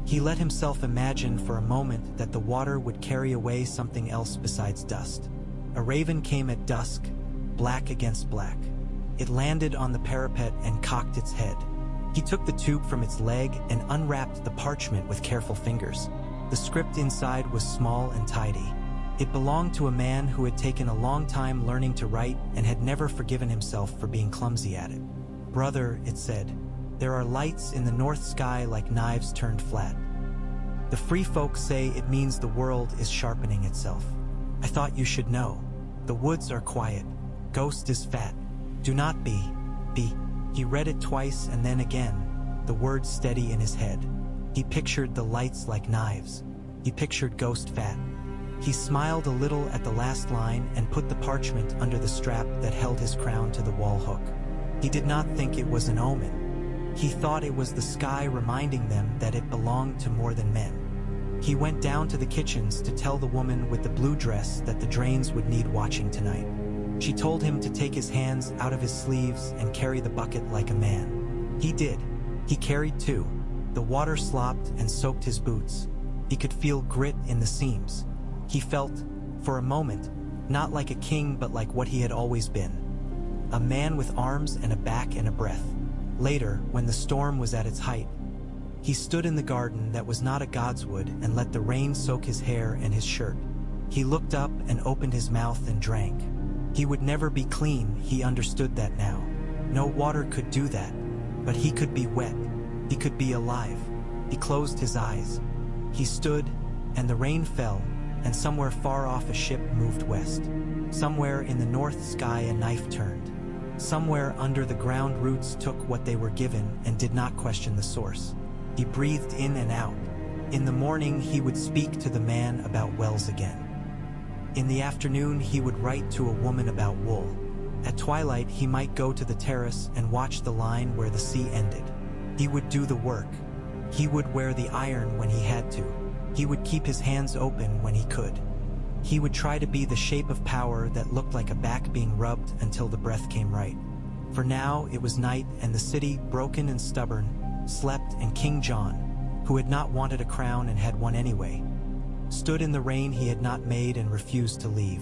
He let himself imagine for a moment that the water would carry away something else besides dust. A raven came at dusk, black against black. It landed on the parapet and cocked its head. He took the tube from its leg and unwrapped the parchment with careful fingers. The script inside was small and tidy. It belonged to a man who had taken a long time learning to write and had never forgiven himself for being clumsy at it. "Brother," it said, "there are lights in the north sky like knives turned flat. The free folk say it means the world is sharpening itself. I thought you should know. The woods are quiet. Ghost is fat. Do not be. He read it twice and then again. the words steady in his head. He pictured the lights like knives. He pictured ghost fat. He smiled a little at the last line and put the parchment under the strap that held his crown to the wall hook. He did not think it was an omen. He thought it was the sky reminding them that it belonged to more than men. He went down to the kitchens to tell the woman with the blue dress that the drains would need watching tonight. She told him to take his hands out of his sleeves and carry the bucket like a man. He did. He carried two. The water slopped and soaked his boots. He could feel grit in the seams. He felt, for a moment, not like a king but like what he had always been. A man with arms and a back and a breath. Later, when the storm was at its height, he stood in the garden that was not a godswood and let the rain soak his hair and his shirt. He looked up and opened his mouth and drank. He would never be clean, he understood that now. No water could do that, but he could be wet. He could be alive. He closed his eyes. He stood, and the rain fell, and somewhere far off a ship moved west. Somewhere in the north sky a knife turned. Somewhere under the ground roots took what they were given and did not question the source. He breathed in and out. In the morning he would speak to the man about wells again. In the afternoon he would write to a woman about wool. At twilight he might go to the terrace and watch the line where the sea ended. He would do the work. He would wear the iron when he had to. He would keep his hands open when he could. He would try to be the shape of power that looked like a back being rubbed until the breath came right. For now it was night and the city, broken and stubborn, slept, and King John, who had not wanted a crown and had one anyway, stood in the rain he had not made and refused to leave.